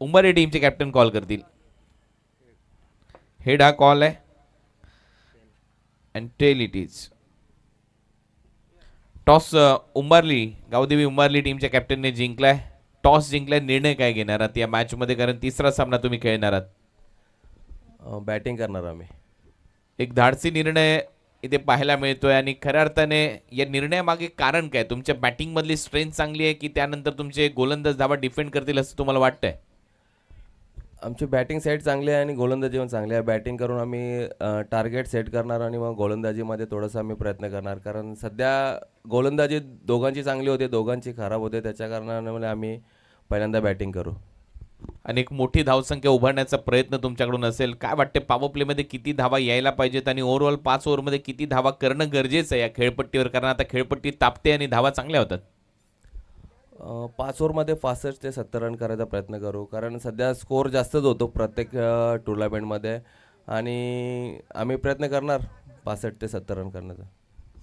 उंबारे टीमचे कॅप्टन कॉल करतील. हेड हा कॉल आहे and tail it is. Toss Umbarli Gavdevi Umbarli टीमच्या कॅप्टनने जिंकलाय. टॉस जिंकलाय. निर्णय काय घेणार आहात या मॅच मध्ये, कारण तिसरा सामना तुम्ही खेळणार आहात. बॅटिंग करणार आम्ही. एक धाडसी निर्णय इथे पाहायला मिळतोय आणि खऱ्या अर्थाने या निर्णयामागे कारण काय? तुमच्या बॅटिंग मधली स्ट्रेंथ चांगली आहे की त्यानंतर तुमचे गोलंदाज धावा डिफेंड करतील असं तुम्हाला वाटतंय? आमची बॅटिंग साईड चांगली आहे आणि गोलंदाजी पण चांगली आहे. बॅटिंग करून आम्ही टार्गेट सेट करणार आणि मग गोलंदाजीमध्ये थोडंसं आम्ही प्रयत्न करणार, कारण सध्या गोलंदाजी दोघांची चांगली होते, दोघांची खराब होते, त्याच्या कारणामुळे आम्ही पहिल्यांदा बॅटिंग करू. आणि एक मोठी धावसंख्या उभारण्याचा प्रयत्न तुमच्याकडून असेल. काय वाटते पॉवर प्लेमध्ये किती धावा यायला पाहिजेत आणि ओव्हरऑल 5 ओव्हरमध्ये किती धावा करणं गरजेचं आहे या खेळपट्टीवर, कारण आता खेळपट्टी तापते आणि धावा चांगल्या होतात. 5 ओव्हरमध्ये 65 ते 70 रन करायचा प्रयत्न करू, कारण सध्या स्कोअर जास्तच होतो प्रत्येक टुर्नामेंटमध्ये आणि आम्ही प्रयत्न करणार 65 ते 70 रन करण्याचा.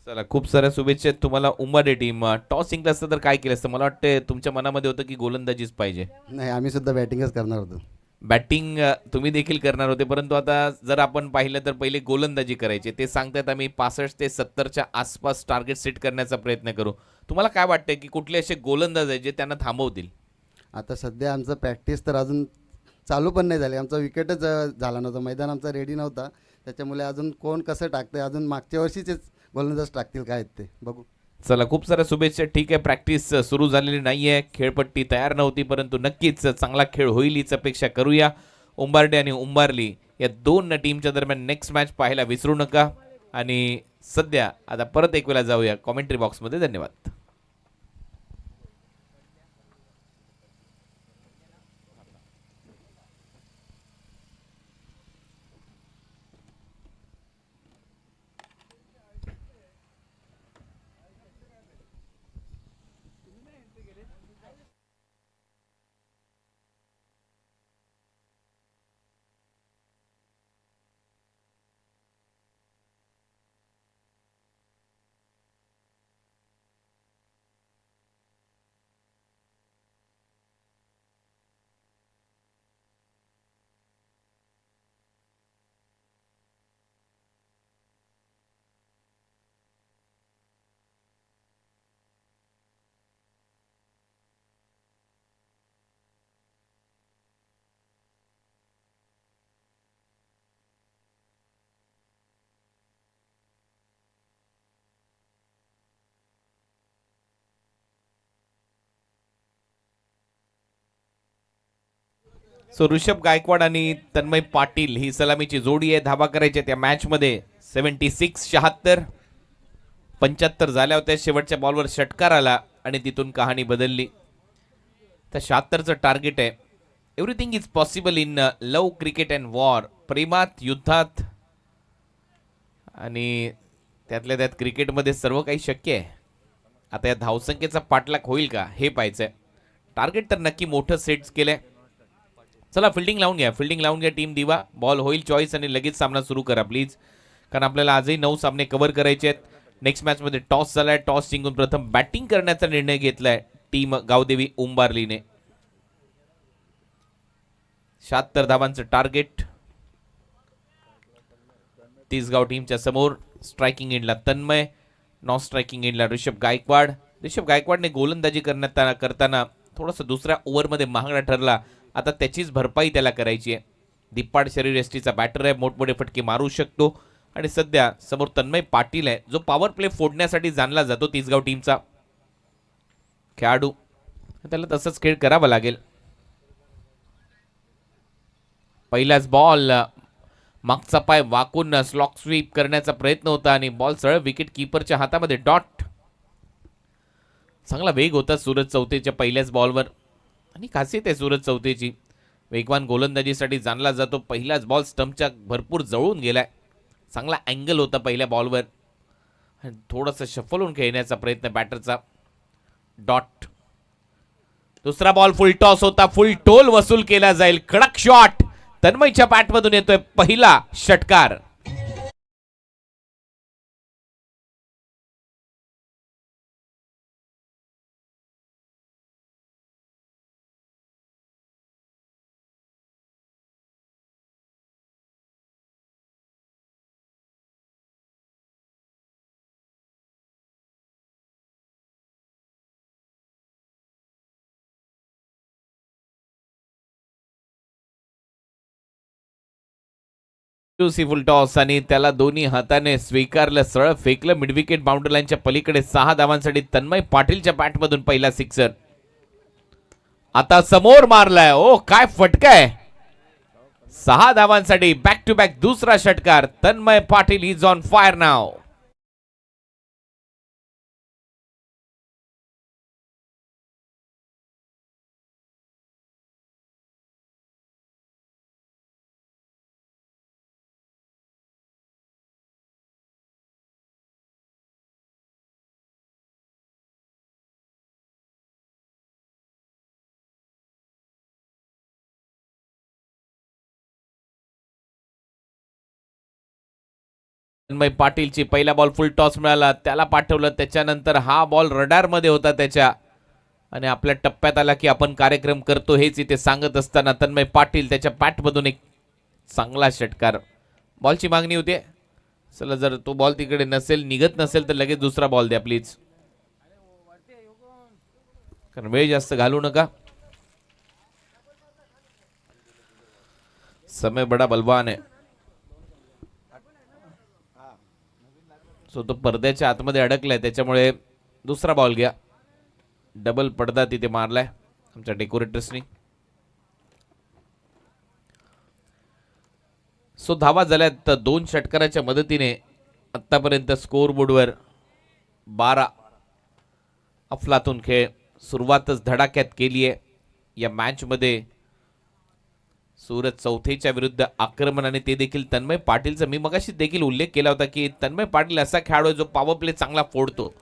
चला, खूप साऱ्या शुभेच्छा आहेत तुम्हाला. उंबाडे टीम टॉस जिंकलं असतं तर काय केलं असतं? मला वाटतं तुमच्या मनामध्ये होतं की गोलंदाजीच पाहिजे. नाही, आम्ही सुद्धा बॅटिंगच करणार होतो. बॅटिंग तुम्ही देखील करणार होते, परंतु आता जर आपण पाहिलं तर पहिले गोलंदाजी करायची. ते सांगतात आम्ही 65 ते 70च्या आसपास टार्गेट सेट करण्याचा प्रयत्न करू. तुम्हाला काय वाटतंय की कुठले असे गोलंदाज आहेत जे त्यांना थांबवतील? आता सध्या आमचं प्रॅक्टिस तर अजून चालू पण नाही झाली. आमचा विकेटच झाला नव्हता, मैदान आमचा रेडी नव्हता, त्याच्यामुळे अजून कोण कसं टाकतंय, अजून मागच्या वर्षीचेच गोलंदाज टाकतील काय आहेत ते बघू. चला, खूप साऱ्या शुभेच्छा. ठीक आहे, प्रॅक्टिस सुरू झालेली नाहीये, खेळपट्टी तयार नव्हती, परंतु नक्कीच चांगला खेळ होईल हीच अपेक्षा करूया. उंबारडे आणि उंबारली या दोन टीमच्या दरम्यान नेक्स्ट मॅच पाहायला विसरू नका. आणि सध्या आता परत एक वेळा जाऊया कॉमेंट्री बॉक्समध्ये. धन्यवाद. सो ऋषभ गायकवाड आणि तन्मय पाटील ही सलामीची जोडी आहे. धावा करायच्या त्या मॅच मध्ये 76 76 75 झाल्या होत्या. शेवटच्या बॉलवर षटकार आला आणि तिथून कहाणी बदलली. तर 76चं टार्गेट आहे. Everything is possible in love, cricket and war. प्रेमात, युद्धात आणि त्यातल्या त्यात क्रिकेटमध्ये सर्व काही शक्य आहे. आता या धावसंख्येचा पाठलाग होईल का हे पाहायचंय. टार्गेट तर नक्की मोठं सेट केलंय. चला, फिल्डिंग लावून घ्या, फिल्डिंग लावून घ्या टीम दिवा. बॉल होईल चॉईस आणि लगेच सामना सुरू करा प्लीज, कारण आपल्याला आजही 9 सामने कव्हर करायचे आहेत. नेक्स्ट मॅचमध्ये टॉस झालाय. टॉस जिंकून प्रथम बॅटिंग करण्याचा निर्णय घेतलाय टीम गावदेवी उंबारलीने. 76 धावांचं टार्गेट. तिसगाव टीमच्या समोर स्ट्रायकिंग एंडला तन्मय, नॉन स्ट्रायकिंग एंडला ऋषभ गायकवाड. ऋषभ गायकवाडने गोलंदाजी करताना थोडासा दुसऱ्या ओव्हरमध्ये महागडा ठरला. आता त्याचीच भरपाई त्याला करायची आहे. दिप्पाड शरीरयष्टीचा बॅटर आहे, मोठमोठे फटके मारू शकतो. आणि सध्या समोर तन्मय पाटील आहे जो पॉवर प्ले फोडण्यासाठी जाणला जातो तिसगाव टीमचा खेळाडू. त्याला तसंच खेळ करावा लागेल. पहिलाच बॉल मागचा पाय वाकून स्लॉक स्वीप करण्याचा प्रयत्न होता आणि बॉल सरळ विकेट कीपरच्या हातामध्ये. डॉट. चांगला वेग होता सूरज चौथेच्या पहिल्याच बॉलवर आणि खासियत आहे सूरज चौथेची, वेगवान गोलंदाजीसाठी जाणला जातो. पहिलाच बॉल स्टंपच्या भरपूर जवळून गेलाय. चांगला अँगल होता पहिल्या बॉलवर. थोडंसं शफल होऊन खेळण्याचा प्रयत्न बॅटरचा. डॉट. दुसरा बॉल फुल टॉस होता, फुल टोल वसूल केला जाईल. कडक शॉट तन्मयच्या बॅटमधून येतोय, पहिला षटकार. फुल टॉस आणि त्याला दोन्ही हाताने स्वीकारलं, सरळ फेकलं मिडविकेट बाउंड्री लाईनच्या पलीकडे. 6 धावांसाठी तन्मय पाटीलच्या बॅटमधून पहिला सिक्सर. आता समोर मारलाय. ओ काय फटकाय. 6 धावांसाठी बॅक टू बॅक दुसरा षटकार. Tanmay Patil is on fire नाव. तन्मय पाटीलची पहिला बॉल फुल टॉस मिळाला, त्याला पाठवलं. त्याच्यानंतर हा बॉल रडार मध्ये होता त्याच्या, आणि आपल्या टप्प्यात आला की आपण कार्यक्रम करतो हेच इथे सांगत असताना तन्मय पाटील त्याच्या बॅटमधून एक चांगला षटकार. बॉलची मागणी होते. चला, जर तो बॉल तिकडे नसेल, निघत नसेल तर लगेच दुसरा बॉल द्या प्लीज, कारण वेळ जास्त घालू नका. समय बडा बलवान आहे. सो तो पडद्याच्या आतमध्ये अडकलाय, त्याच्यामुळे दुसरा बॉल घ्या. डबल पडदा तिथे मारलाय आमच्या डेकोरेटर्सनी. सो धावा झाल्यात 2 षटकाराच्या मदतीने. आतापर्यंत स्कोर बोर्डवर 12. अफलातून खेळ सुरुवातच धडाक्यात केली आहे या मॅच मध्ये. सूरज चौथेच्या विरुद्ध आक्रमण, आणि ते देखील तन्मय पाटीलचा. मी मगाशी देखील उल्लेख केला होता की तन्मय पाटील असा खेळाडू जो पॉवर प्ले चांगला फोडतो,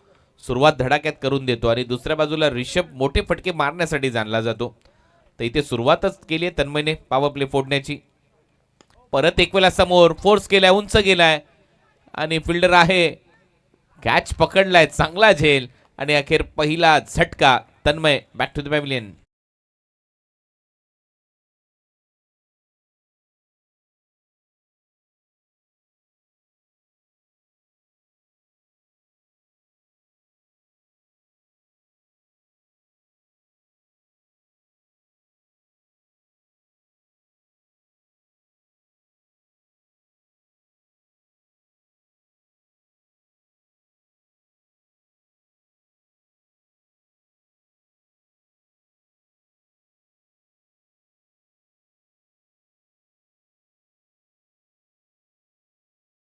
सुरुवात धडाक्यात करून देतो, आणि दुसऱ्या बाजूला रिषभ मोठे फटके मारण्यासाठी जाणला जातो. तर इथे सुरुवातच केली आहे तन्मयने पॉवर प्ले फोडण्याची. परत एक वेळा समोर फोर्स केलाय, उंच गेलाय, आणि फिल्डर आहे, कॅच पकडलाय, चांगला झेल, आणि अखेर पहिला झटका. Tanmay back to the pavilion.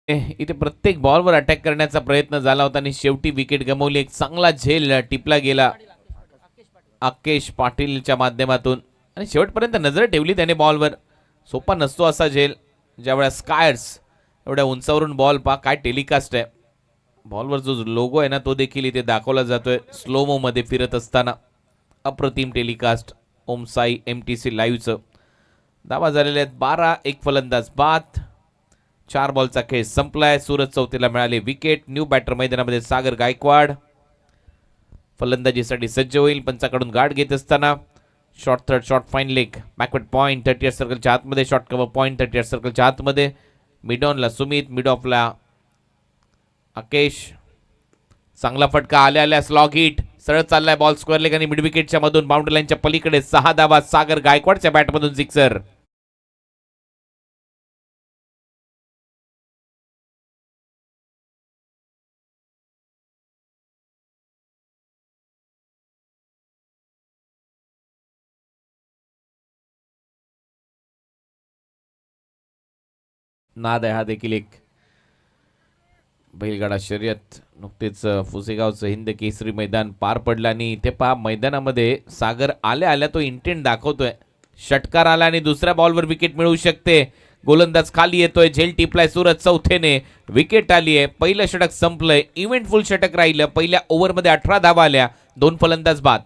इथे प्रत्येक बॉलवर अटॅक करण्याचा प्रयत्न झाला होता, आणि शेवटी विकेट गमावली. एक चांगला झेल टिपला गेला आकेश पाटीलच्या माध्यमातून, आणि शेवटपर्यंत नजर ठेवली त्याने बॉलवर. सोपा नसतो असा झेल. ज्यावेळेस स्कायर्स एवढ्या उंचावरून बॉल पा, काय टेलिकास्ट आहे. बॉलवर जो लोगो आहे ना, तो देखील इथे दाखवला जातोय स्लोमो मध्ये फिरत असताना. अप्रतिम टेलिकास्ट ओम साई MTC लाईव्हचं. धावा झालेल्या आहेत 12. एक फलंदाज बाद. 4 बॉलचा खेळ संपलाय. सूरज चौथीला मिळाले विकेट. न्यू बॅटर मैदानामध्ये सागर गायकवाड फलंदाजीसाठी सज्ज होईल. पंचाकडून गार्ड घेत असताना short third, short fine leg, backward point 30 सर्कलच्या आतमध्ये, शॉर्ट कव्हर पॉइंट 30 सर्कलच्या आतमध्ये. मिड ऑनला सुमित, मिड ऑफला अकेश. चांगला फटका आल्या आल्या स्लॉग हिट. सरळ चाललाय बॉल स्क्वेअर लेग, आणि मिड विकेटच्या मधून बाउंड्री लाईनच्या पलीकडे 6 धावा. सागर गायकवाडच्या बॅटमधून सिक्सर. नाद आहे हा देखील एक बैलगाडा शर्यत. नुकतेच फुसेगावचं हिंद केसरी मैदान पार पडलं, आणि इथे पहा मैदानामध्ये सागर आल्या आल्या तो इंटेंट दाखवतोय. षटकार आला, आणि दुसऱ्या बॉलवर विकेट मिळू शकते. गोलंदाज खाली येतोय, झेल टिपलाय सूरज चौथेने, विकेट आली आहे. पहिलं षटक संपलंय. इव्हेंटफुल षटक राहिलं. पहिल्या ओव्हरमध्ये 18 धावा आल्या, 2 फलंदाज बाद.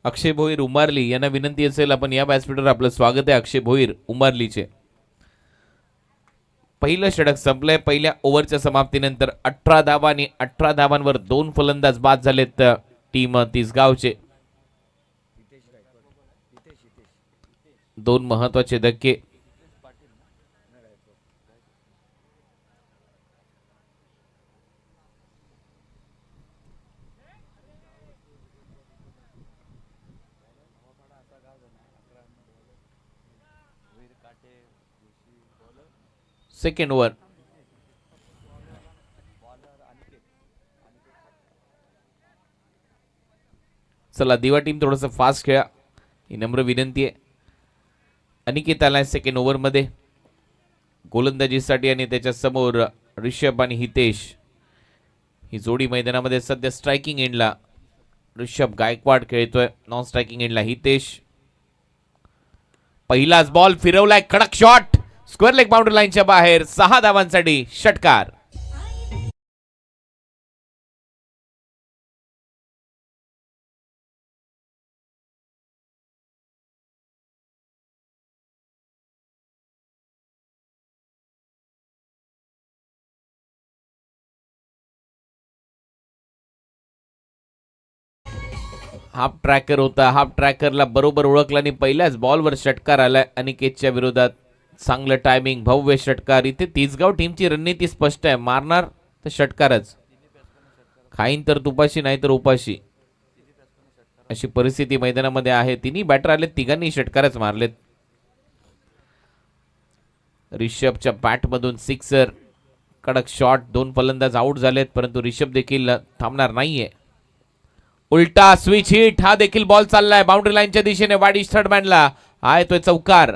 अक्षय भोईर उमारली यांना विनंती असेल, आपण या व्यासपीठावर आपलं स्वागत आहे. अक्षय भोईर उमारलीचे पहिलं षटक संपलंय. पहिल्या ओव्हरच्या समाप्तीनंतर 18 धावा आणि 18 धावांवर 2 फलंदाज बाद झालेत टीम तिसगावचे. 2 महत्वाचे धक्के. Second over. चला दिवा टीम थोडंसं फास्ट खेळा, ही नम्र विनंती आहे. अनिकेत आलाय सेकंड ओव्हरमध्ये गोलंदाजीसाठी आणि त्याच्या समोर ऋषभ आणि हितेश. ही जोडी मैदानामध्ये सध्या स्ट्रायकिंग एंडला ऋषभ गायकवाड खेळतोय, नॉन स्ट्रायकिंग एंडला हितेश. पहिलाच बॉल फिरवलाय, कडक शॉट, स्क्वेअर लेग बाउंड्री लाईनच्या बाहेर. 6 धावांसाठी षटकार. हाफ ट्रॅकर होता, हाफ ट्रॅकरला बरोबर ओळखला आणि पहिल्याच बॉलवर षटकार आलाय अनिकेतच्या विरोधात. चांगलं टायमिंग, भव्य षटकार. इथे तिसगाव टीमची रणनीती स्पष्ट आहे, मारणार तर षटकारच, खाईन तर तुपाशी नाही तर उपाशी, अशी परिस्थिती मैदानामध्ये आहे. तिन्ही बॅटर आलेत, तिघांनी षटकारच मारलेत. ऋषभच्या बॅटमधून सिक्सर, कडक शॉट. 2 फलंदाज आउट झालेत, परंतु ऋषभ देखील थांबणार नाहीये. उलटा स्विच हिट, हा देखील बॉल चाललाय बाउंड्री लाईनच्या दिशेने. वाडिश थर्डमॅनला हा येतोय चौकार.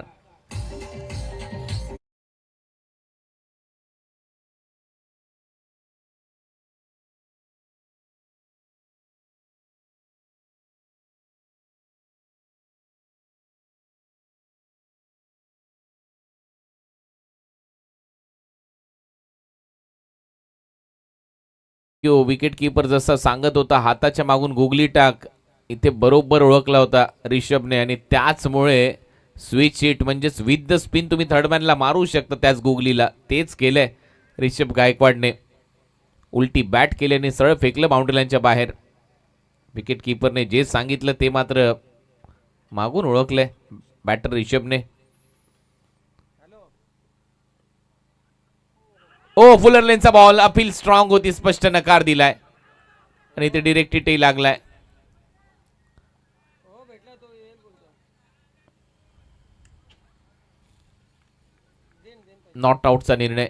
विकेट कीपर जसा सांगत होता, हाताच्या मागून गुगली टाक, इथे बरोबर ओळखला होता ऋषभने आणि त्याचमुळे स्विच हिट म्हणजेच विथ द स्पिन तुम्ही थर्डमॅनला मारू शकता त्याच गुगलीला. तेच केलंय ऋषभ गायकवाडने. उलटी बॅट केल्याने सरळ फेकलं बाउंड्री लाईनच्या बाहेर. विकेट कीपरने जे सांगितलं ते मात्र मागून ओळखलंय बॅटर ऋषभने. ओ फुलर लेनचा बॉल, अपील स्ट्रॉंग होती, स्पष्ट नकार दिलाय आणि इथे डिरेक्ट हिटही लागलाय. नॉट आउटचा निर्णय.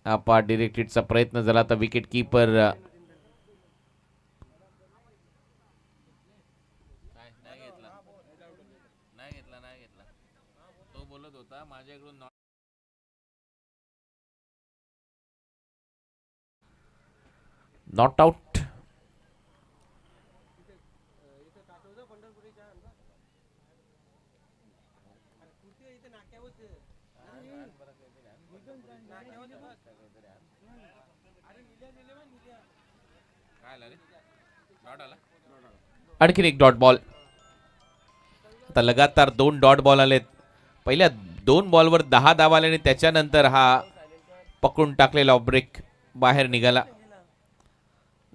आपा डिरेक्ट हिटचा प्रयत्न झाला, तर विकेट कीपर तो बोलत होता माझ्याकडून नॉट आउट. आणखीन एक डॉट बॉल. आता लगातार 2 डॉट बॉल आलेत. पहिल्या 2 बॉलवर 10 धावा आले आणि त्याच्यानंतर हा पकडून टाकलेला ब्रेक बाहेर निघाला,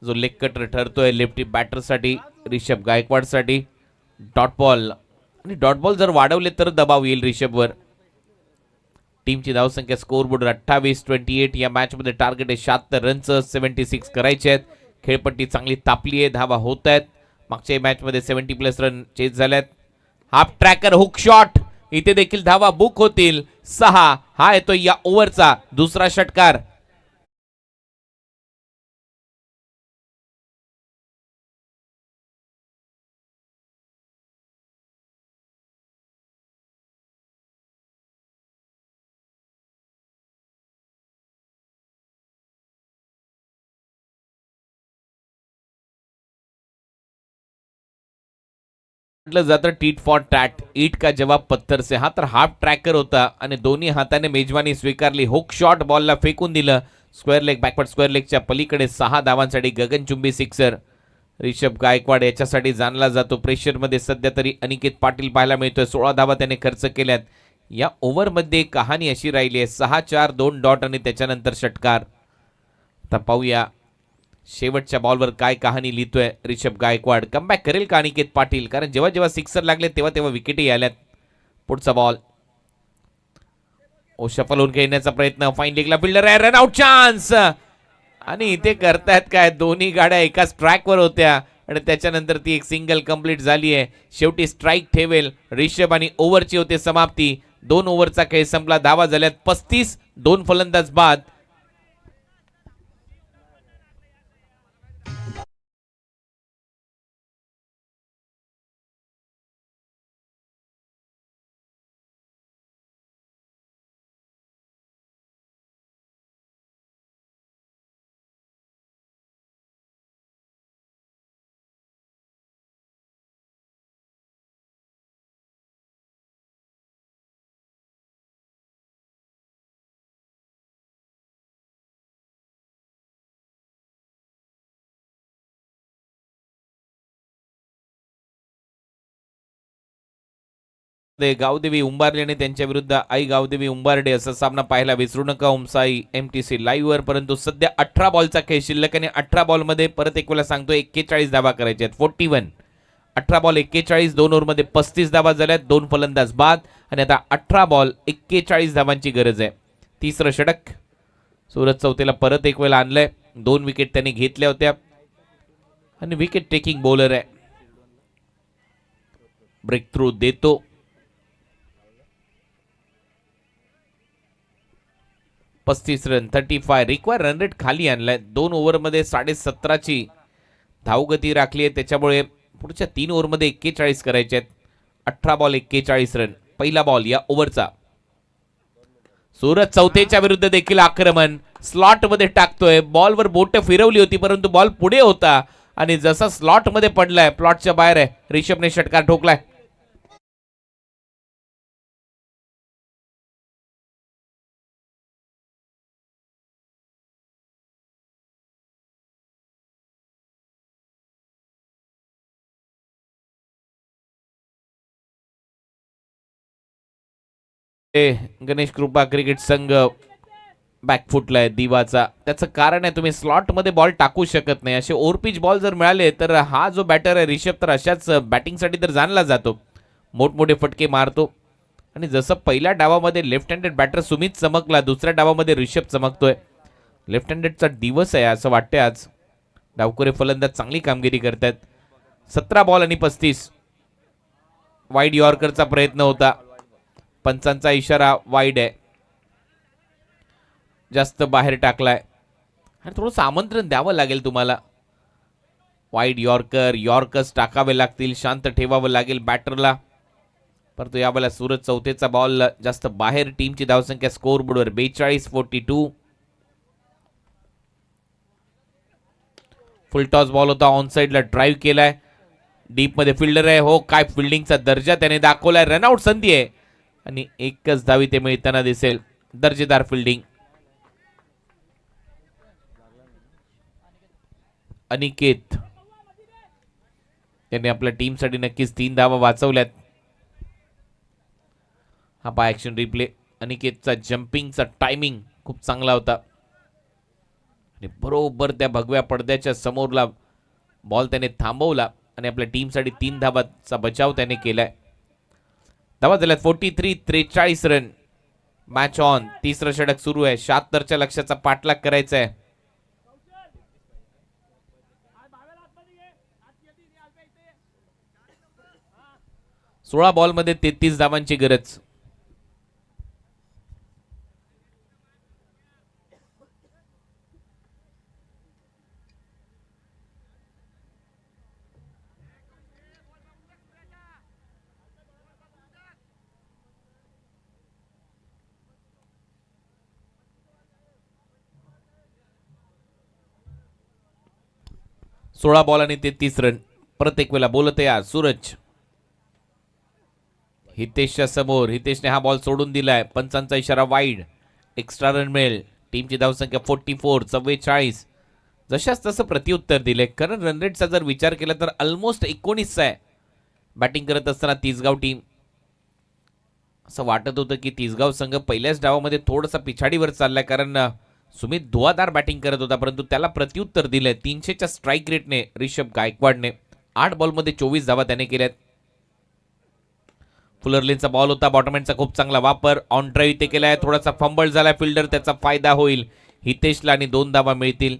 जो लेग कटर ठरतोय लेफ्टी बॅटरसाठी ऋषभ गायकवाडसाठी. डॉट बॉल आणि डॉट बॉल जर वाढवले तर दबाव येईल रिषभवर. टीमची धावसंख्या स्कोअर बोर्डवर 28-28. या मॅच मध्ये टार्गेट आहे 76 रनचं. 76 करायचे आहेत. खेळपट्टी चांगली तापली आहे. धावा होत आहेत. मागच्या मॅच मध्ये 70+ रन चेस झाल्यात. हाफ ट्रॅकर हुक शॉट, इथे देखील धावा बुक होतील. 6 हा येतो या ओव्हरचा दुसरा षटकार. म्हटलं जातं टीट फॉर टॅट, ईट का जवाब पत्थर से. हा तर हाफ ट्रॅकर होता आणि दोन्ही हाताने मेजवानी स्वीकारली. हुक शॉट बॉलला फेकून दिलं. स्क्वेअर लेग, बॅकवर्ड स्क्वेअर लेगच्या पलीकडे 6 धावांसाठी गगनचुंबी सिक्सर. रिषभ गायकवाड याच्यासाठी जाणला जातो. प्रेशरमध्ये सध्या तरी अनिकेत पाटील पाहायला मिळतोय. 16 धावा त्याने खर्च केल्यात. या ओव्हरमध्ये कहाणी अशी राहिली आहे 6-4, 2 डॉट आणि त्याच्यानंतर षटकार. आता पाहूया शेवटच्या बॉलवर काय कहाणी लिहितोय रिषभ गायकवाड. कमबॅक करेल का अनिकेत पाटील? कारण जेव्हा जेव्हा सिक्सर लागले तेव्हा तेव्हा विकेटही आल्यात. पुढचा बॉल ओ शफल होऊन खेळण्याचा प्रयत्न. फाईन लेगला फिल्डर आहे. Run out chance. आणि इथे करतायत काय, दोन्ही गाड्या एकाच ट्रॅकवर होत्या आणि त्याच्यानंतर ती एक सिंगल कंप्लीट झाली आहे. शेवटी स्ट्राईक ठेवेल रिषभ आणि ओव्हरची होते समाप्ती. 2 ओव्हरचा खेळ संपला. धावा झाल्यात 35. 2 फलंदाज बाद. गावदेवी उंबारले आणि त्यांच्या विरुद्ध आई गावदेवी उंबारडे असा सामना पाहायला विसरू नका उमसाई MTC लाईव्ह वर. परंतु सध्या 18 बॉलचा खेळ शिल्लक आणि 18 बॉलमध्ये परत एक वेळा सांगतो 41 धावा करायचे आहेत. 41. 18 बॉल 41. 2 ओव्हरमध्ये 35 धावा झाल्यात. 2 फलंदाज बाद आणि आता 18 बॉल 41 धावांची गरज आहे. तिसरं षटक सूरज चौथेला परत एक वेळा आणलंय. 2 विकेट त्यांनी घेतल्या होत्या आणि विकेट टेकिंग बॉलर आहे. ब्रेक थ्रू देतो. पस्तीस रन 35. रिक्वायर रन रेट खाली आणलाय. 2 ओव्हरमध्ये 17.5ची धावगती राखली आहे. त्याच्यामुळे पुढच्या 3 ओव्हरमध्ये 41 करायचे आहेत. 18 बॉल 41 रन. पहिला बॉल या ओव्हरचा. सूरज चौथेच्या विरुद्ध देखील आक्रमण. स्लॉट मध्ये टाकतोय. बॉलवर बोट फिरवली होती परंतु बॉल पुढे होता आणि जसा स्लॉट मध्ये पडलाय प्लॉटच्या बाहेर आहे. रिषभने षटकार ठोकलाय. गणेश कृपा क्रिकेट संघ बॅकफुटलाय दिवाचा. त्याचं कारण आहे तुम्ही स्लॉट मध्ये बॉल टाकू शकत नाही. असे ओव्हरपिच बॉल जर मिळाले तर हा जो बॅटर आहे रिषभ तर अशाच बॅटिंगसाठी तर जाणला जातो. मोठमोठे फटके मारतो आणि जसं पहिल्या डावामध्ये लेफ्ट हँडेड बॅटर सुमित चमकला, दुसऱ्या डावामध्ये रिषभ चमकतोय. लेफ्ट हँडेडचा दिवस आहे असं वाटतंय आज. डावखोरे फलंदाज चांगली कामगिरी करतायत. 17 बॉल आणि 35. वाईड यॉर्करचा प्रयत्न होता. पंचांचा इशारा वाईड आहे. जास्त बाहेर टाकलाय आणि थोडंसं आमंत्रण द्यावं लागेल तुम्हाला. वाईड यॉर्कर्स टाकावे लागतील. शांत ठेवावं लागेल बॅटरला. परंतु यावेळेला सूरज चौथेचा बॉल जास्त बाहेर. टीमची धावसंख्या स्कोअर बोर्डवर 42-42. फुल टॉस बॉल होता. ऑन साइडला ड्राईव्ह केलाय. डीप मध्ये फिल्डर आहे. हो काय फिल्डिंगचा दर्जा त्याने दाखवलाय. रनआउट संधी आहे आणि एकच धावी ते मिळताना दिसेल. दर्जेदार फिल्डिंग. अनिकेत त्यांनी आपल्या टीमसाठी नक्कीच 3 धावा वाचवल्यात. हा पा ऍक्शन रिप्ले. अनिकेतचा जम्पिंगचा टायमिंग खूप चांगला होता आणि बरोबर त्या भगव्या पडद्याच्या समोरला बॉल त्याने थांबवला आणि आपल्या टीमसाठी 3 धावांचा बचाव त्याने केलाय. धावा झाल्यात 43, 43 रन. Match on. तिसरं षटक सुरू आहे. 76च्या लक्ष्याचा पाठलाग करायचा आहे. 16 बॉलमध्ये 33 धावांची गरज. सोळा बॉल आणि 33 रन. परत एक वेळा बोलत यार सूरज. हितेशच्या समोर. हितेशने हा बॉल सोडून दिलाय. पंचांचा इशारा वाईड. एक्स्ट्रा रन मिळेल. टीमची धावसंख्या 44, 44. जशाच तसं प्रत्युत्तर दिले. कारण रन रेटचा जर विचार केला तर ऑलमोस्ट 19 आहे. बॅटिंग करत असताना तिसगाव टीम. असं वाटत होतं की तिसगाव संघ पहिल्याच डावामध्ये थोडासा पिछाडीवर चाललाय, कारण सुमित धुवाधार बॅटिंग करत होता, परंतु त्याला प्रत्युत्तर दिलंय 300च्या स्ट्राईक रेटने ऋषभ गायकवाडने. 8 बॉलमध्ये 24 धावा त्याने केल्यात. फुलरलिनचा बॉल होता. बॉटमॅनचा खूप चांगला वापर. ऑन ड्राईव्ह ते केलाय. थोडासा फंबल झालाय फिल्डर. त्याचा फायदा होईल हितेशला आणि 2 धावा मिळतील.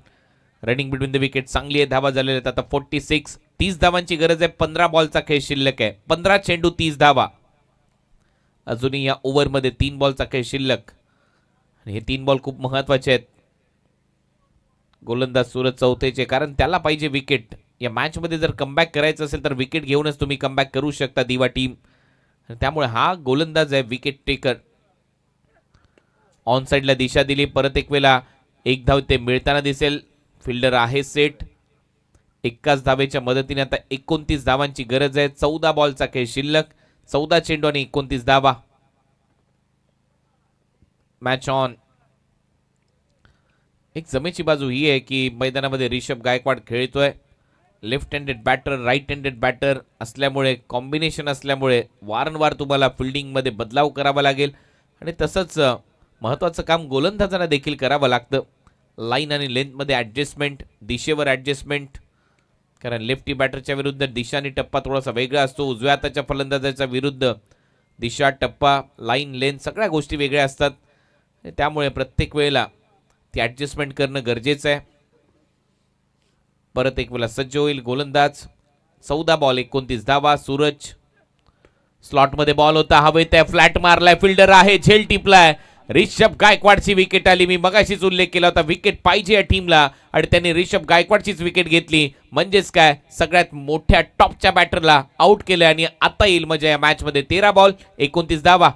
रनिंग बिटवीन द विकेट चांगली आहे. धावा झालेल्या आहेत आता 46. 30 धावांची गरज आहे. 15 बॉलचा खेळ शिल्लक आहे. 15 चेंडू 30 धावा. अजूनही या ओव्हरमध्ये 3 बॉलचा खेळ शिल्लक. आणि हे 3 बॉल खूप महत्वाचे आहेत. गोलंदाज सूरज चौथेचे, कारण त्याला पाहिजे विकेट. या मॅचमध्ये जर कमबॅक करायचं असेल तर विकेट घेऊनच तुम्ही कमबॅक करू शकता दिवा टीम. त्यामुळे हा गोलंदाज आहे विकेट टेकर. ऑन साइडला दिशा दिली. परत एक वेळा एक धाव ते मिळताना दिसेल. फिल्डर आहे सेट. एकाच धावेच्या मदतीने आता 29 धावांची गरज आहे. 14 बॉलचा खेळ शिल्लक. 14 चेंडू आणि 29 धावा. Match on. एक जमेची बाजू ही आहे की मैदानामध्ये ऋषभ गायकवाड खेळतोय. Left handed batter, right handed batter असल्यामुळे, कॉम्बिनेशन असल्यामुळे वारंवार तुम्हाला फिल्डिंगमध्ये बदलाव करावा लागेल. आणि तसंच महत्त्वाचं काम गोलंदाजांना देखील करावं लागतं. लाईन आणि लेंथमध्ये ॲडजस्टमेंट, दिशेवर ॲडजस्टमेंट. कारण लेफ्टी बॅटरच्या विरुद्ध दिशा आणि टप्पा थोडासा वेगळा असतो. उजव्या हाताच्या फलंदाजाच्या विरुद्ध दिशा, टप्पा, लाईन, लेंथ सगळ्या गोष्टी वेगळ्या असतात. त्यामुळे प्रत्येक वेळेला ती ॲडजस्टमेंट करणं गरजेचं आहे. परत एक वेळा सज्ज होईल गोलंदाज. 14 बॉल 29 धावा. सूरज स्लॉटमध्ये बॉल होता. हवेत आहे. फ्लॅट मारलाय. फिल्डर आहे. झेल टिपलाय. ऋषभ गायकवाडची विकेट आली. मी मगाशीच उल्लेख केला होता विकेट पाहिजे या टीमला, आणि त्यांनी ऋषभ गायकवाडचीच विकेट घेतली. म्हणजेच काय, सगळ्यात मोठ्या टॉपच्या बॅटरला आउट केलं. आणि आता येईल मजा या मॅचमध्ये. 13 बॉल 29 धावा.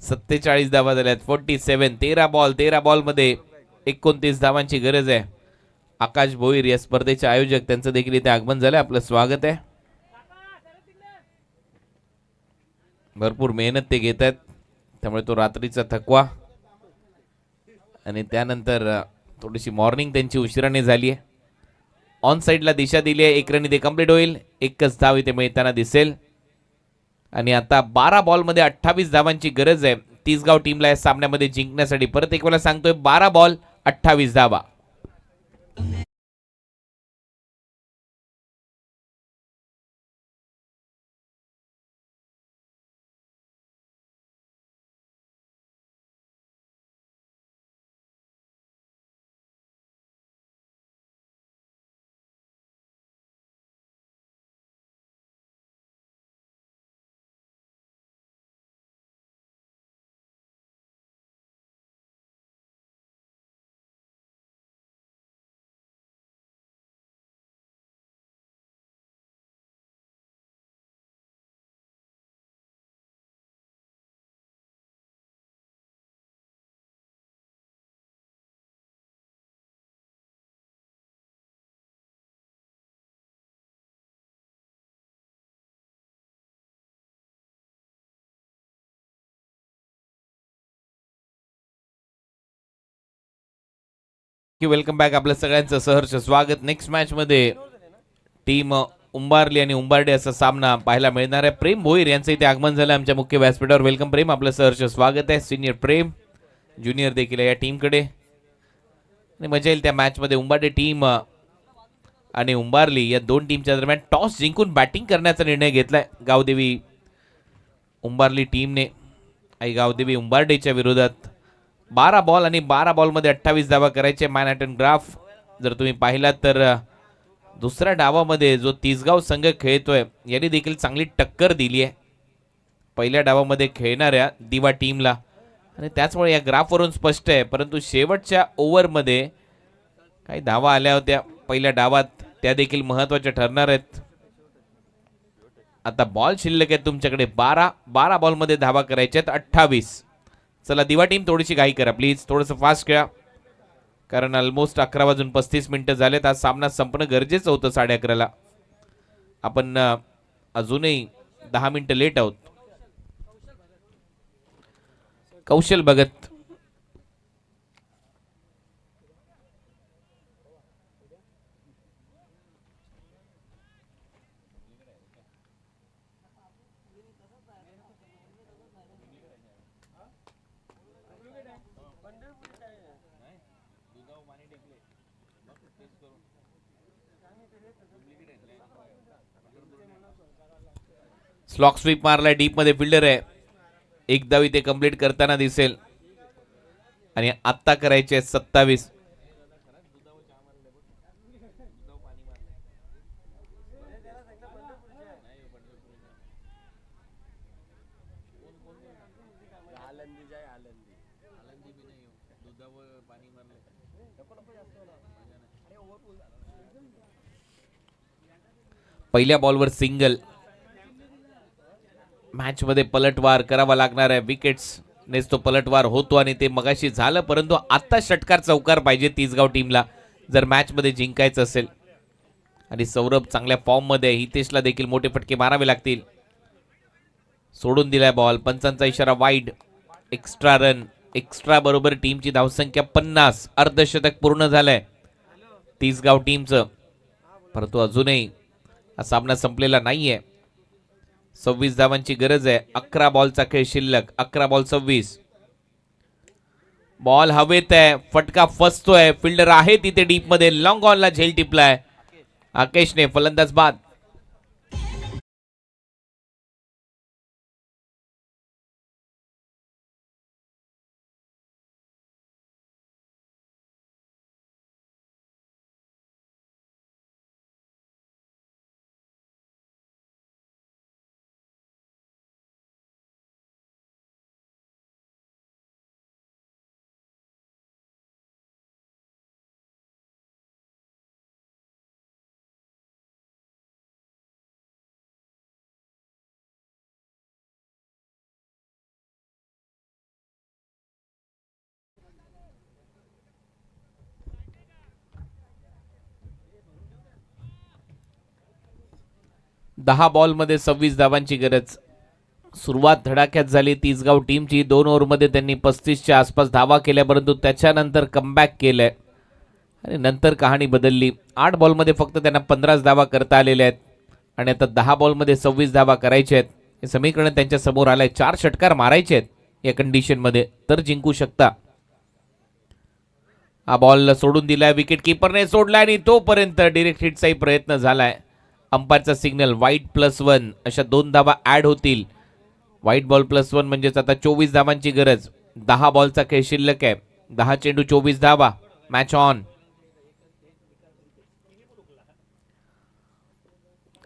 सत्तेचाळीस धावा झाल्यात. 47. 13 बॉल मध्ये 29 धावांची गरज आहे. आकाश भोईर या स्पर्धेचे आयोजक, त्यांचं देखील इथे आगमन झालंय. आपलं स्वागत आहे. भरपूर मेहनत ते घेत आहेत, त्यामुळे तो रात्रीचा थकवा आणि त्यानंतर थोडीशी मॉर्निंग त्यांची उशिराने झाली आहे. ऑन साइडला दिशा दिली आहे. 1 रन इथे कंप्लीट होईल. एकच धाव इथे मिळताना दिसेल. आणि आता 12 बॉलमध्ये 28 धावांची गरज आहे तिसगाव टीमला या सामन्यामध्ये जिंकण्यासाठी. परत एक वेळा सांगतोय, 12 बॉल 28 धावा. की वेलकम बॅक. आपलं सगळ्यांचं सहर्ष स्वागत. नेक्स्ट मॅच मध्ये टीम उंबारली आणि उंबारडे असा सामना पाहायला मिळणार आहे. प्रेम भोईर यांचं इथे आगमन झालं आमच्या मुख्य व्यासपीठावर. वेलकम प्रेम, आपलं सहर्ष स्वागत आहे. सिनियर प्रेम ज्युनियर देखील आहे या टीमकडे आणि मजा येईल त्या मॅच मध्ये. उंबारडे टीम आणि उंबारली या दोन टीमच्या दरम्यान टॉस जिंकून बॅटिंग करण्याचा निर्णय घेतलाय गावदेवी उंबारली टीमने. आई गावदेवी उंबारडेच्या विरोधात 12 बॉल आणि 12 बॉलमध्ये 28 धावा करायचे. मॅनहॅटन ग्राफ जर तुम्ही पाहिलात तर दुसऱ्या डावामध्ये जो तिसगाव संघ खेळतोय यांनी देखील चांगली टक्कर दिली आहे पहिल्या डावामध्ये खेळणाऱ्या दिवा टीमला आणि त्याचमुळे या ग्राफवरून स्पष्ट आहे. परंतु शेवटच्या ओव्हरमध्ये काही धावा आल्या होत्या पहिल्या डावात, त्या देखील महत्त्वाच्या ठरणार आहेत. आता बॉल शिल्लक आहे तुमच्याकडे 12 बॉलमध्ये धावा करायच्या आहेत 28. चला दिवा टीम थोडीशी घाई करा प्लीज, थोडंसं फास्ट खेळा कारण ऑलमोस्ट 11:35 झालेत. आज सामना संपणं गरजेचं होतं 11:30ला. आपण अजूनही 10 मिनिटं लेट आहोत. कौशल भगत स्लॉक स्वीप मारलाय, डीप मध्ये फिल्डर आहे. एक धाव इथे कंप्लीट करताना दिसेल आणि आत्ता करायचे 27. पहिल्या बॉलवर सिंगल. मॅच मध्ये पलटवार करावा लागणार आहे. विकेट्स नेच तो पलटवार होतो आणि ते मगाशी झालं, परंतु आता षटकार चौकार पाहिजे तिसगाव टीमला जर मॅच मध्ये जिंकायचं असेल. आणि सौरभ चांगल्या फॉर्म मध्ये, हितेशला देखील मोठे फटके मारावे लागतील. सोडून दिलाय बॉल, पंचांचा इशारा वाईड. एक्स्ट्रा रन, एक्स्ट्रा बरोबर टीमची धावसंख्या 50. अर्धशतक पूर्ण झालंय तिसगाव टीमचं, परंतु अजूनही हा सामना संपलेला नाहीये. 26 धावांची गरज आहे. 11 बॉलचा खेळ शिल्लक, 11 बॉल 26. बॉल हवेत आहे, फटका फसतोय. फिल्डर आहे तिथे डीप मध्ये, लॉंग ऑनला झेल टिपलाय आकेशने. फलंदाज बाद. दहा बॉल मध्ये 26 धावांची गरज. सुरुवात धडाक्यात झाली तिसगाव टीमची. 2 ओव्हरमध्ये त्यांनी 35च्या आसपास धावा केल्या, परंतु त्याच्यानंतर कमबॅक केलंय आणि नंतर कहाणी बदलली. 8 बॉलमध्ये फक्त त्यांना 15 धावा करता आलेल्या आहेत आणि आता 10 बॉलमध्ये 26 धावा करायचे आहेत. हे समीकरण त्यांच्या समोर आलंय. 4 षटकार मारायचे आहेत या कंडिशन मध्ये तर जिंकू शकता. हा बॉल सोडून दिलाय, विकेट किपरने सोडलाय आणि तोपर्यंत डिरेक्ट हिटचाही प्रयत्न झालाय. अंपायरचा सिग्नल वाईट +1 अशा 2 धावा ऍड होतील. व्हाईट बॉल +1 म्हणजेच आता 24 धावांची गरज. 10 बॉलचा खेळ शिल्लक आहे. 10 चेंडू 24 धावा. Match on.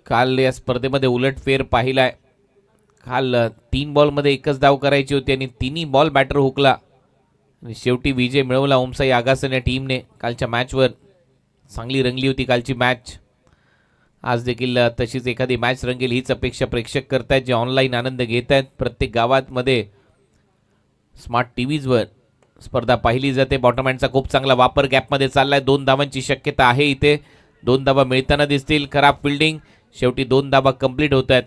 काल या स्पर्धेमध्ये उलटफेर पाहिलाय. काल 3 बॉलमध्ये एकच धाव करायची होती आणि 3ही बॉल बॅटर हुकला आणि शेवटी विजय मिळवला ओमसाई आगासन या टीमने. कालच्या मॅचवर चांगली रंगली होती कालची मॅच. आज देखील तशीच एखादी मॅच रंगेल हीच अपेक्षा प्रेक्षक करतायत जे ऑनलाईन आनंद घेत आहेत. प्रत्येक गावामध्ये स्मार्ट टीव्हीजवर स्पर्धा पाहिली जाते. बॉटम हँडचा खूप चांगला वापर गॅपमध्ये चाललाय. 2 धावांची शक्यता आहे इथे. 2 धावा मिळताना दिसतील. खराब फिल्डिंग, शेवटी 2 धावा कंप्लीट होत आहेत.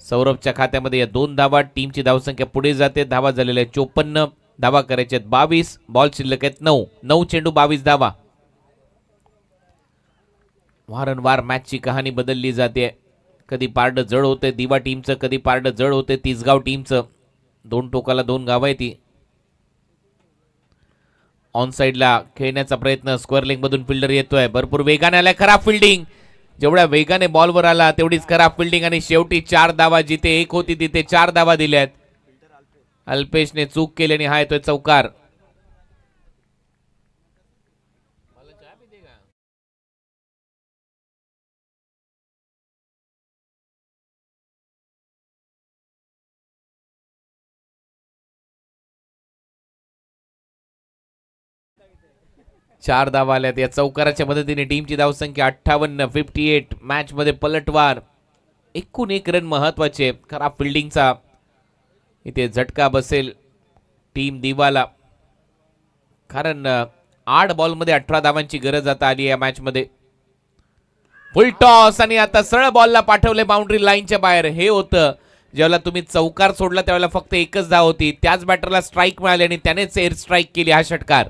सौरभच्या खात्यामध्ये या 2 धावा. टीमची धावसंख्या पुढे जाते. धावा झालेल्या 54. धावा करायचे आहेत 22. बॉल शिल्लक आहेत 9. 9 चेंडू 22 धावा. वारंवार मॅचची कहाणी बदलली जाते. कधी पारडं जड होते दिवा टीमचं, कधी पारडं जड होते तिसगाव टीमचं. दोन टोकाला दोन गाव आहे ती. ऑन साइडला खेळण्याचा प्रयत्न, स्क्वेअर लेग मधून फिल्डर येतोय, भरपूर वेगाने आलाय, खराब फिल्डिंग. जेवढ्या वेगाने बॉलवर आला तेवढीच खराब फिल्डिंग आणि शेवटी 4 धावा. जिथे 1 होती तिथे 4 धावा दिल्यात. अल्पेशने चूक केली आणि हा येतोय चौकार. चार धावा आल्यात या चौकाराच्या मदतीने. टीमची धावसंख्या 58. 58. मॅच मध्ये पलटवार. एकूण एक रन महत्वाचे. खराब फिल्डिंगचा इथे झटका बसेल टीम दिवाला, कारण 8 बॉलमध्ये 18 धावांची गरज आता आली या मॅच मध्ये. फुल टॉस आणि आता सरळ बॉलला पाठवले बाउंड्री लाईनच्या बाहेर. हे होतं जेव्हा तुम्ही चौकार सोडला त्यावेळेला फक्त एकच धाव होती. त्याच बॅटरला स्ट्राईक मिळाली आणि त्यानेच एअर स्ट्राईक केली हा षटकार.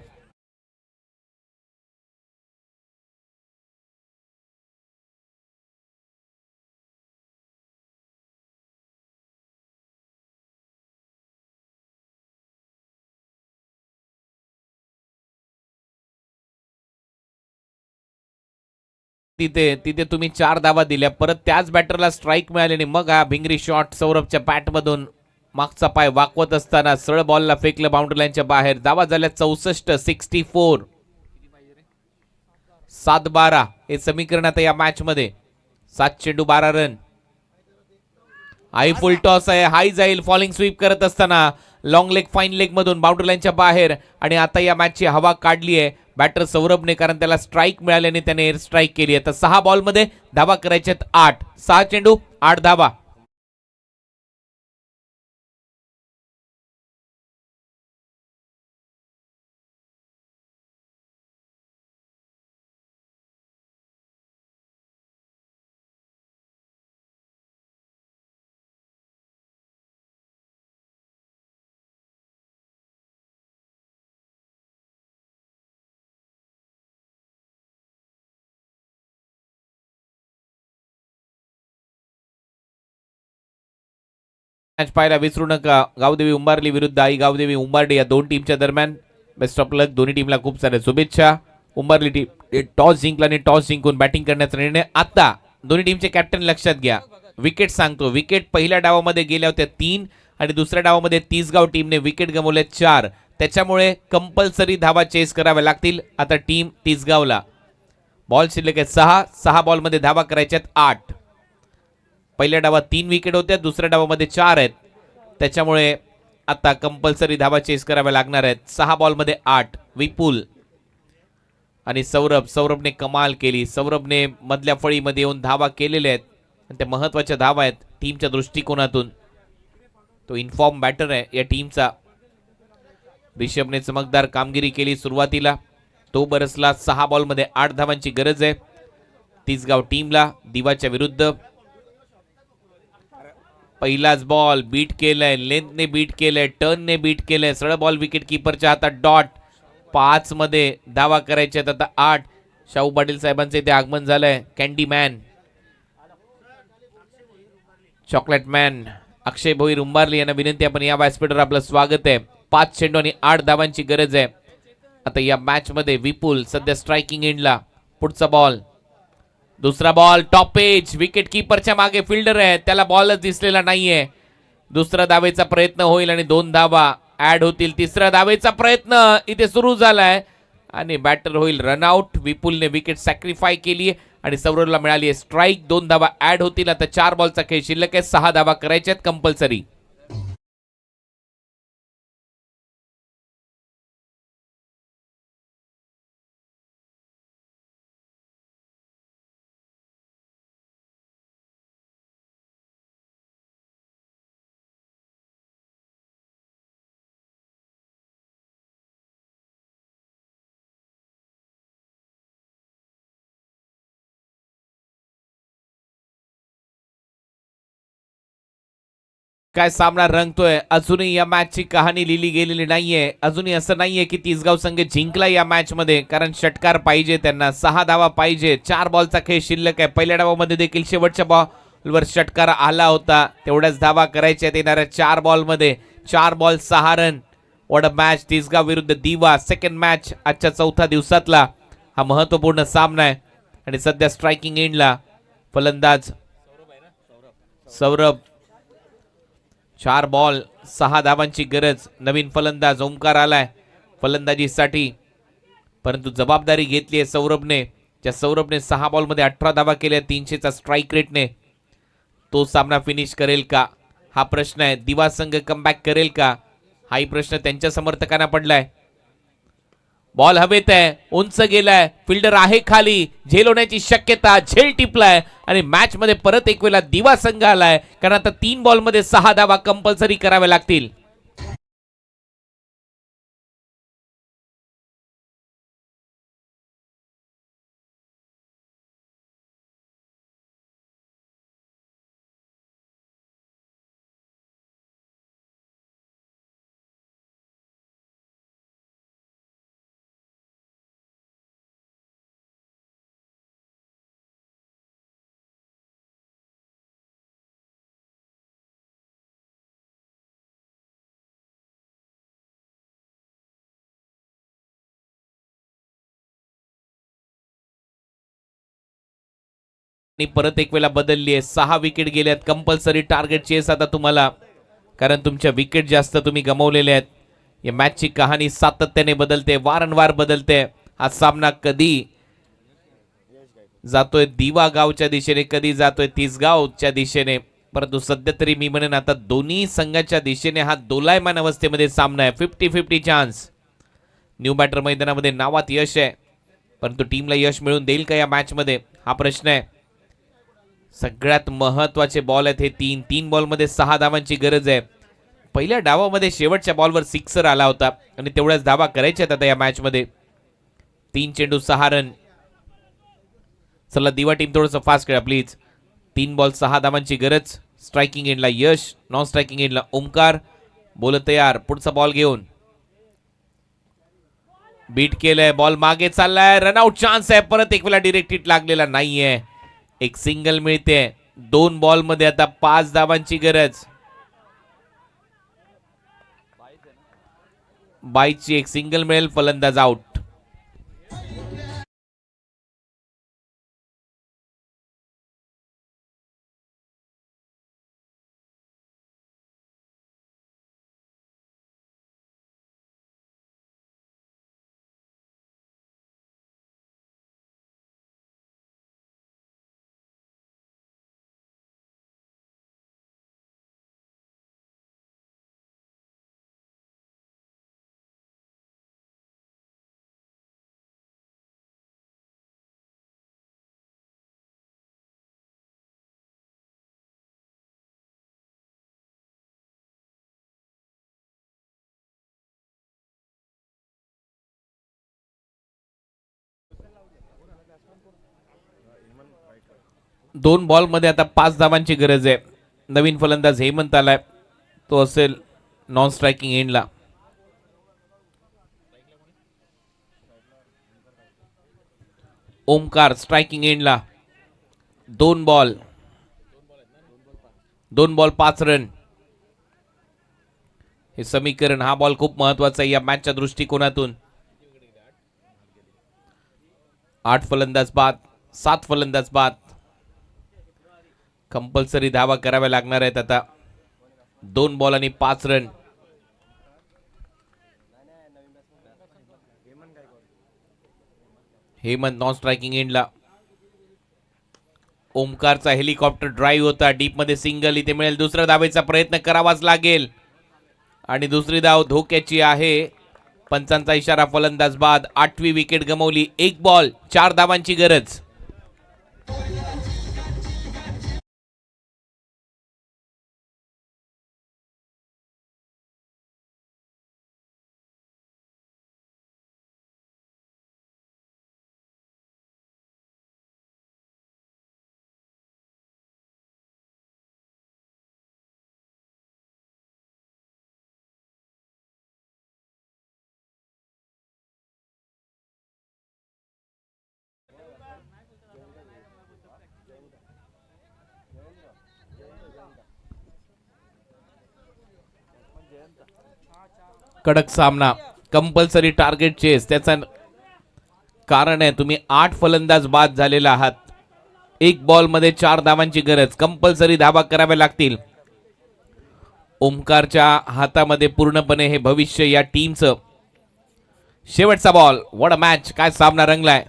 तिथे तिथे तुम्ही 4 धावा दिल्या, परत त्याच बॅटरला स्ट्राईक मिळाली आणि मग हा भिंगरी शॉट सौरभच्या बॅटमधून मागचा पाय वाकवत असताना सरळ बॉलला फेकलं बाउंड्री लाईनच्या बाहेर. धावा झाल्या 64. 64. 7-12 हे समीकरण आता या मॅच मध्ये. 7 चेंडू 12 रन. हाय फुल टॉस आहे, हाय जाईल फॉलिंग स्वीप करत असताना लॉंग लेग फाईन लेग मधून बाउंड्री लाईनच्या बाहेर. आणि आता या मॅचची हवा काढली आहे बॅटर सौरभने, कारण त्याला स्ट्राईक मिळाल्याने त्याने एअर स्ट्राईक केली. आता 6 बॉलमध्ये धावा करायच्यात 8. 6 चेंडू 8 धावा. मॅच पाहायला विसरू नका. गावदेवी उंबारली विरुद्ध आई गावदेवी उंबारडी या दोन टीमच्या दरम्यान. बेस्ट ऑफ लक. दोन्ही टीमला खूप साऱ्या शुभेच्छा. उंबारली टीम टॉस जिंकला आणि टॉस जिंकून बॅटिंग करण्याचा निर्णय. आता दोन्ही टीमचे कॅप्टन लक्षात घ्या. विकेट सांगतो. विकेट पहिल्या डावामध्ये गेल्या होत्या 3 आणि दुसऱ्या डावामध्ये तिसगाव टीमने विकेट गमावले 4. त्याच्यामुळे कंपल्सरी धावा चेस कराव्या लागतील आता टीम तिसगावला. बॉल शिल्लक आहे 6. 6 बॉलमध्ये धावा करायच्यात 8. पहिल्या डावात 3 विकेट होत्या, दुसऱ्या डावामध्ये 4 आहेत. त्याच्यामुळे आता कंपल्सरी धावा चेस कराव्या लागणार आहेत. 6 बॉलमध्ये 8. विपुल आणि सौरभ. सौरभने कमाल केली. सौरभने मधल्या फळीमध्ये येऊन धावा केलेल्या आहेत आणि त्या महत्वाच्या धावा आहेत टीमच्या दृष्टिकोनातून. तो इन्फॉर्म बॅटर आहे या टीमचा. रिषभने चमकदार कामगिरी केली सुरुवातीला. तो बरसला. 6 बॉलमध्ये 8 धावांची गरज आहे तिसगाव टीमला दिवाच्या विरुद्ध. पहिलाच बॉल बीट केलाय, लेंथने बीट केलंय, टर्नने बीट केलंय. सरळ बॉल विकेट किपरच्या हातात. डॉट. 5 मध्ये धावा करायच्यात आता 8. शाहू पाटील साहेबांचे इथे आगमन झालंय. कॅन्डी मॅन, चॉकलेट मॅन अक्षय भोईर उंबारली यांना विनंती आपण या व्यासपीठावर आपलं स्वागत आहे. 5 चेंडू आणि 8 धावांची गरज आहे आता या मॅच मध्ये. विपुल सध्या स्ट्रायकिंग एंडला. पुढचा बॉल, दुसरा बॉल टॉप एज. विकेट किपरच्या मागे फिल्डर आहे, त्याला बॉलच दिसलेला नाहीये. दुसरा धावेचा प्रयत्न होईल आणि 2 धावा ऍड होतील. तिसरा धावेचा प्रयत्न इथे सुरू झालाय आणि बॅटर होईल रनआउट. विपुलने विकेट सॅक्रिफाय केली आणि सौरभला मिळाली आहे स्ट्राईक. 2 धावा ऍड होतील. आता 4 बॉलचा खेळ शिल्लक आहे. 6 धावा करायच्यात कंपल्सरी. काय सामना रंगतोय. अजूनही या मॅचची कहाणी लिहिली गेलेली नाहीये. अजूनही असं नाहीये की तिसगाव संघ जिंकला या मॅच मध्ये, कारण षटकार पाहिजे त्यांना, 6 धावा पाहिजे. 4 बॉलचा खेळ शिल्लक आहे. पहिल्या डावामध्ये देखील शेवटच्या बॉलवर षटकार आला होता. तेवढ्याच धावा करायच्या येणाऱ्या 4 बॉलमध्ये. 4 ball 6 run. What a match. Tisgaon विरुद्ध दिवा, सेकंड मॅच आजच्या चौथ्या दिवसातला हा महत्वपूर्ण सामना आहे. आणि सध्या स्ट्रायकिंग एंडला फलंदाज सौरभ. 4 बॉल 6 धावांची गरज. नवीन फलंदाज ओमकार आलाय फलंदाजीसाठी, परंतु जबाबदारी घेतली आहे सौरभने. ज्या सौरभने 6 बॉलमध्ये 18 धावा केल्या 300चा स्ट्राईक रेटने. तो सामना फिनिश करेल का हा प्रश्न आहे. दिवा संघ कमबॅक करेल का हाही प्रश्न त्यांच्या समर्थकांना पडलाय. बॉल हवेत आहे, उंच गेलाय, फिल्डर आहे खाली, झेल होण्याची शक्यता. झेल टिपलाय आणि मॅच मध्ये परत एक वेळा दिवा संघ आलाय, कारण आता 3 बॉल मध्ये 6 धावा कंपल्सरी कराव्या लागतील. आणि परत एक वेळा बदलली आहे. 6 विकेट गेल्यात. कंपल्सरी टार्गेट चेस आता तुम्हाला, कारण तुमच्या विकेट जास्त तुम्ही गमावलेले आहेत. या मॅचची कहाणी सातत्याने बदलते, वारंवार बदलते. हा सामना कधी जातोय दिवा गावच्या दिशेने, कधी जातोय तिसगावच्या दिशेने, परंतु सध्या तरी मी म्हणेन आता दोन्ही संघाच्या दिशेने हा दोलायमान अवस्थेमध्ये सामना आहे. 50-50 चान्स. न्यू बॅटर मैदानामध्ये नावात यश आहे, परंतु टीमला यश मिळून देईल का या मॅच मध्ये हा प्रश्न आहे. सगळ्यात महत्वाचे बॉल आहेत हे 3 बॉलमध्ये 6 धावांची गरज आहे. पहिल्या डावामध्ये शेवटच्या बॉलवर सिक्सर आला होता आणि तेवढ्याच धावा करायच्या आता या मॅच मध्ये. 3 चेंडू 6 रन. चला दिवा टीम थोडंसं फास्ट खेळा प्लीज. 3 बॉल 6 धावांची गरज. स्ट्रायकिंग एंडला यश, नॉन स्ट्रायकिंग एंडला ओमकार. बोल तयार, पुढचा बॉल घेऊन बीट केलंय. बॉल मागे चाललाय, रनआउट चान्स आहे. परत एक वेळा डिरेक्ट हिट लागलेला नाहीये. एक सिंगल मिळते. 2 बॉल मध्ये आता 5 धावांची गरज. बाईची एक सिंगल मिळेल, फलंदाज आउट. दोन बॉल मध्ये आता 5 धावांची गरज आहे. नवीन फलंदाज हेमंत आलाय, तो असेल नॉन स्ट्रायकिंग एंडला. ओमकार स्ट्रायकिंग एंडला. 2 बॉल 5 रन. हे समीकरण, हा बॉल खूप महत्वाचा आहे या मॅचच्या दृष्टिकोनातून. 8 फलंदाज बाद, 7 फलंदाज बाद. कंपल्सरी धावा कराव्या लागणार आहेत आता. 2 बॉल आणि 5 रन. हेमंत नॉन स्ट्रायकिंग एंडला. ओमकारचा हेलिकॉप्टर ड्राईव्ह होता, डीप मध्ये सिंगल. इथे मिळेल, दुसऱ्या धावेचा प्रयत्न करावाच लागेल आणि दुसरी धाव धोक्याची आहे. पंचांचा इशारा, फलंदाज बाद. 8वी विकेट गमावली. 1 बॉल 4 धावांची गरज. कडक सामना, कंपल्सरी टार्गेट चेस. त्याचा कारण आहे तुम्ही 8 फलंदाज बाद झालेला आहात. एक बॉल मध्ये 4 धावांची गरज, कंपल्सरी धावा कराव्या लागतील. ओमकारच्या हातामध्ये पूर्णपणे हे भविष्य या टीमचं. शेवटचा बॉल. व्हॉट अ मॅच, काय सामना रंगलाय.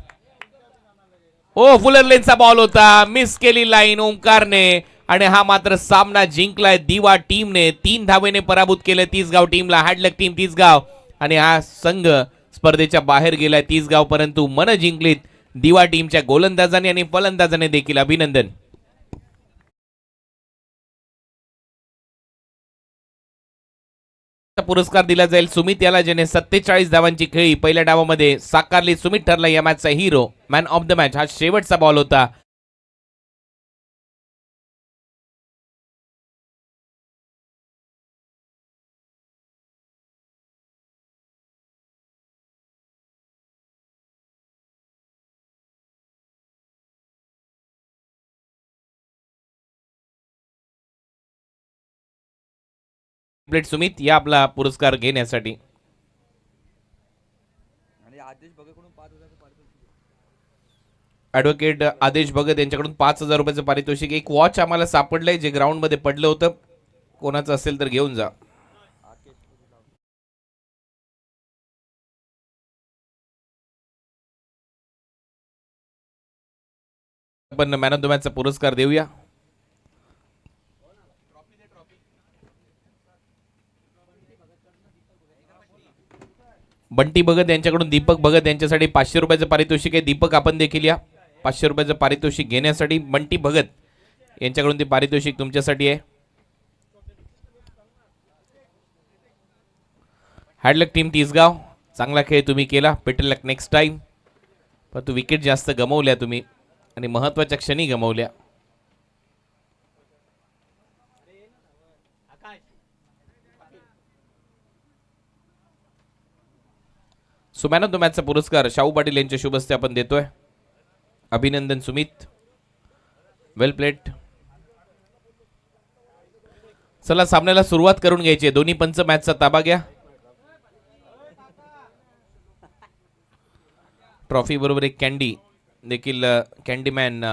ओ फुलर लेनचा बॉल होता, मिस केली लाईन ओमकारने आणि हा मात्र सामना जिंकलाय दिवा टीमने. 3 धावेने पराभूत केले तिसगाव टीमला. हॅडलक टीम तिसगाव आणि हा संघ स्पर्धेच्या बाहेर गेलाय तिसगाव, परंतु मन जिंकलीत दिवा टीमच्या गोलंदाजाने आणि फलंदाजाने देखील. अभिनंदन. पुरस्कार दिला जाईल सुमित याला, ज्याने 47 धावांची खेळी पहिल्या डावामध्ये साकारली. सुमित ठरला या मॅचचा hero, man of the match. हा शेवटचा बॉल होता. प्लेट सुमित या आपला पुरस्कार घेण्यासाठी. ऍडव्होकेट आदेश भगत यांच्याकडून 5,000 रुपयाचं पारितोषिक. एक वॉच आम्हाला सापडलंय जे ग्राउंड मध्ये पडलं होतं, कोणाचं असेल तर घेऊन जा. आपण मॅन ऑफ द मॅचचा पुरस्कार देऊया. बंटी भगत यांच्याकडून दीपक भगत यांच्यासाठी 500 रुपयाचं पारितोषिक आहे. दीपक आपण देखील या. 500 रुपयाचं पारितोषिक घेण्यासाठी बंटी भगत यांच्याकडून ते पारितोषिक तुमच्यासाठी आहे. हॅडलक टीम तिसगाव, चांगला खेळ तुम्ही केला. बेटर लक नेक्स्ट टाइम. पण तू विकेट जास्त गमावल्या तुम्ही आणि महत्वाच्या क्षणी गमावल्या. सो मॅन ऑफ द मॅचचा पुरस्कार शाहू पाटील यांच्या शुभ हस्ते आपण देतोय. अभिनंदन सुमित, वेल प्लेट. चला सामन्याला सुरुवात करून घ्यायची. दोन्ही पंच मॅचचा ताबा घ्या. ट्रॉफी बरोबर एक कॅन्डी देखील कॅन्डीमॅन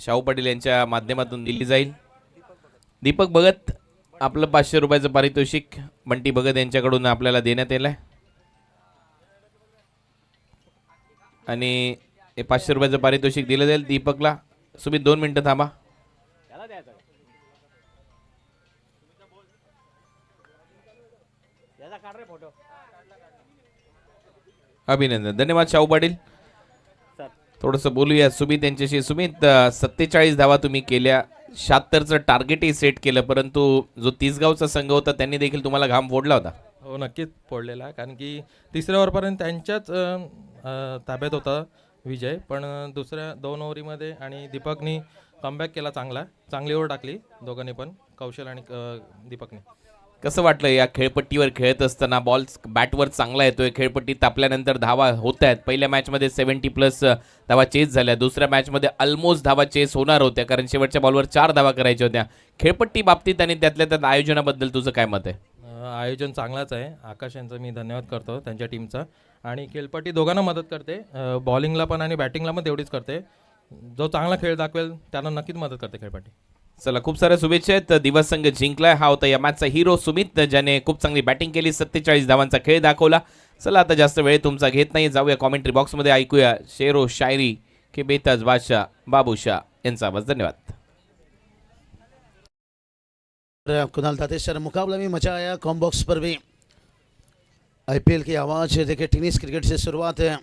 शाहू पाटील यांच्या माध्यमातून दिली जाईल. दीपक भगत आपलं 500 रुपयाचं पारितोषिक बंटी भगत यांच्याकडून आपल्याला देण्यात येईल आणि हे 500 रुपयाचं पारितोषिक दिलं जाईल दीपकला. सुमित 2 मिनिटं थांबा. अभिनंदन, धन्यवाद शाहू पाटील. थोडंसं बोलूया सुमित यांच्याशी. सुमित 47 धावा तुम्ही केल्या, 76चं टार्गेटही सेट केलं, परंतु जो तिसगावचा संघ होता त्यांनी देखील तुम्हाला घाम फोडला होता. हो नक्कीच फोडलेला आहे, कारण की तिसऱ्या ओव्हरपर्यंत त्यांच्याच ताब्यात होता विजय, पण दुसऱ्या 2 ओव्हरीमध्ये आणि दीपकनी कमबॅक केला. चांगली ओव्हर टाकली दोघांनी पण, कौशल आणि दीपकने. कसं वाटलं या खेळपट्टीवर खेळत असताना? बॉल बॅटवर चांगला येतोय, खेळपट्टी तापल्यानंतर धावा होत आहेत. पहिल्या मॅचमध्ये 70+ धावा चेस झाल्या, दुसऱ्या मॅचमध्ये ऑलमोस्ट धावा चेस होणार होत्या, कारण शेवटच्या बॉलवर 4 धावा करायच्या होत्या. खेळपट्टी बाबतीत आणि त्यातल्या त्यात आयोजनाबद्दल तुझं काय मत आहे? आयोजन चांगलाच आहे. आकाश यांचा मी धन्यवाद करतो, त्यांच्या टीमचा. आणि खेळपट्टी दोघांना मदत करते, बॉलिंगला पण आणि बॅटिंगला पण तेवढीच करते. जो चांगला खेळ दाखवेल त्यांना नक्कीच मदत करते खेळपट्टी. चला, खूप साऱ्या शुभेच्छा आहेत. दिवस संघ जिंकलाय. हा होता या मॅचचा हिरो सुमित, ज्याने खूप चांगली बॅटिंग केली, 47 धावांचा खेळ दाखवला. चला आता जास्त वेळ तुमचा घेत नाही, जाऊया कॉमेंट्री बॉक्समध्ये, ऐकूया शेरो शायरी के बेताज बादशाह बाबूशाह यांचा आवाज. धन्यवाद. कुणाल दातेश्वर, मुकाबला में मचा आया कॉम बॉक्स पर भी। IPL की आवाज़ है। देखिए टेनिस क्रिकेट से शुरुआत है।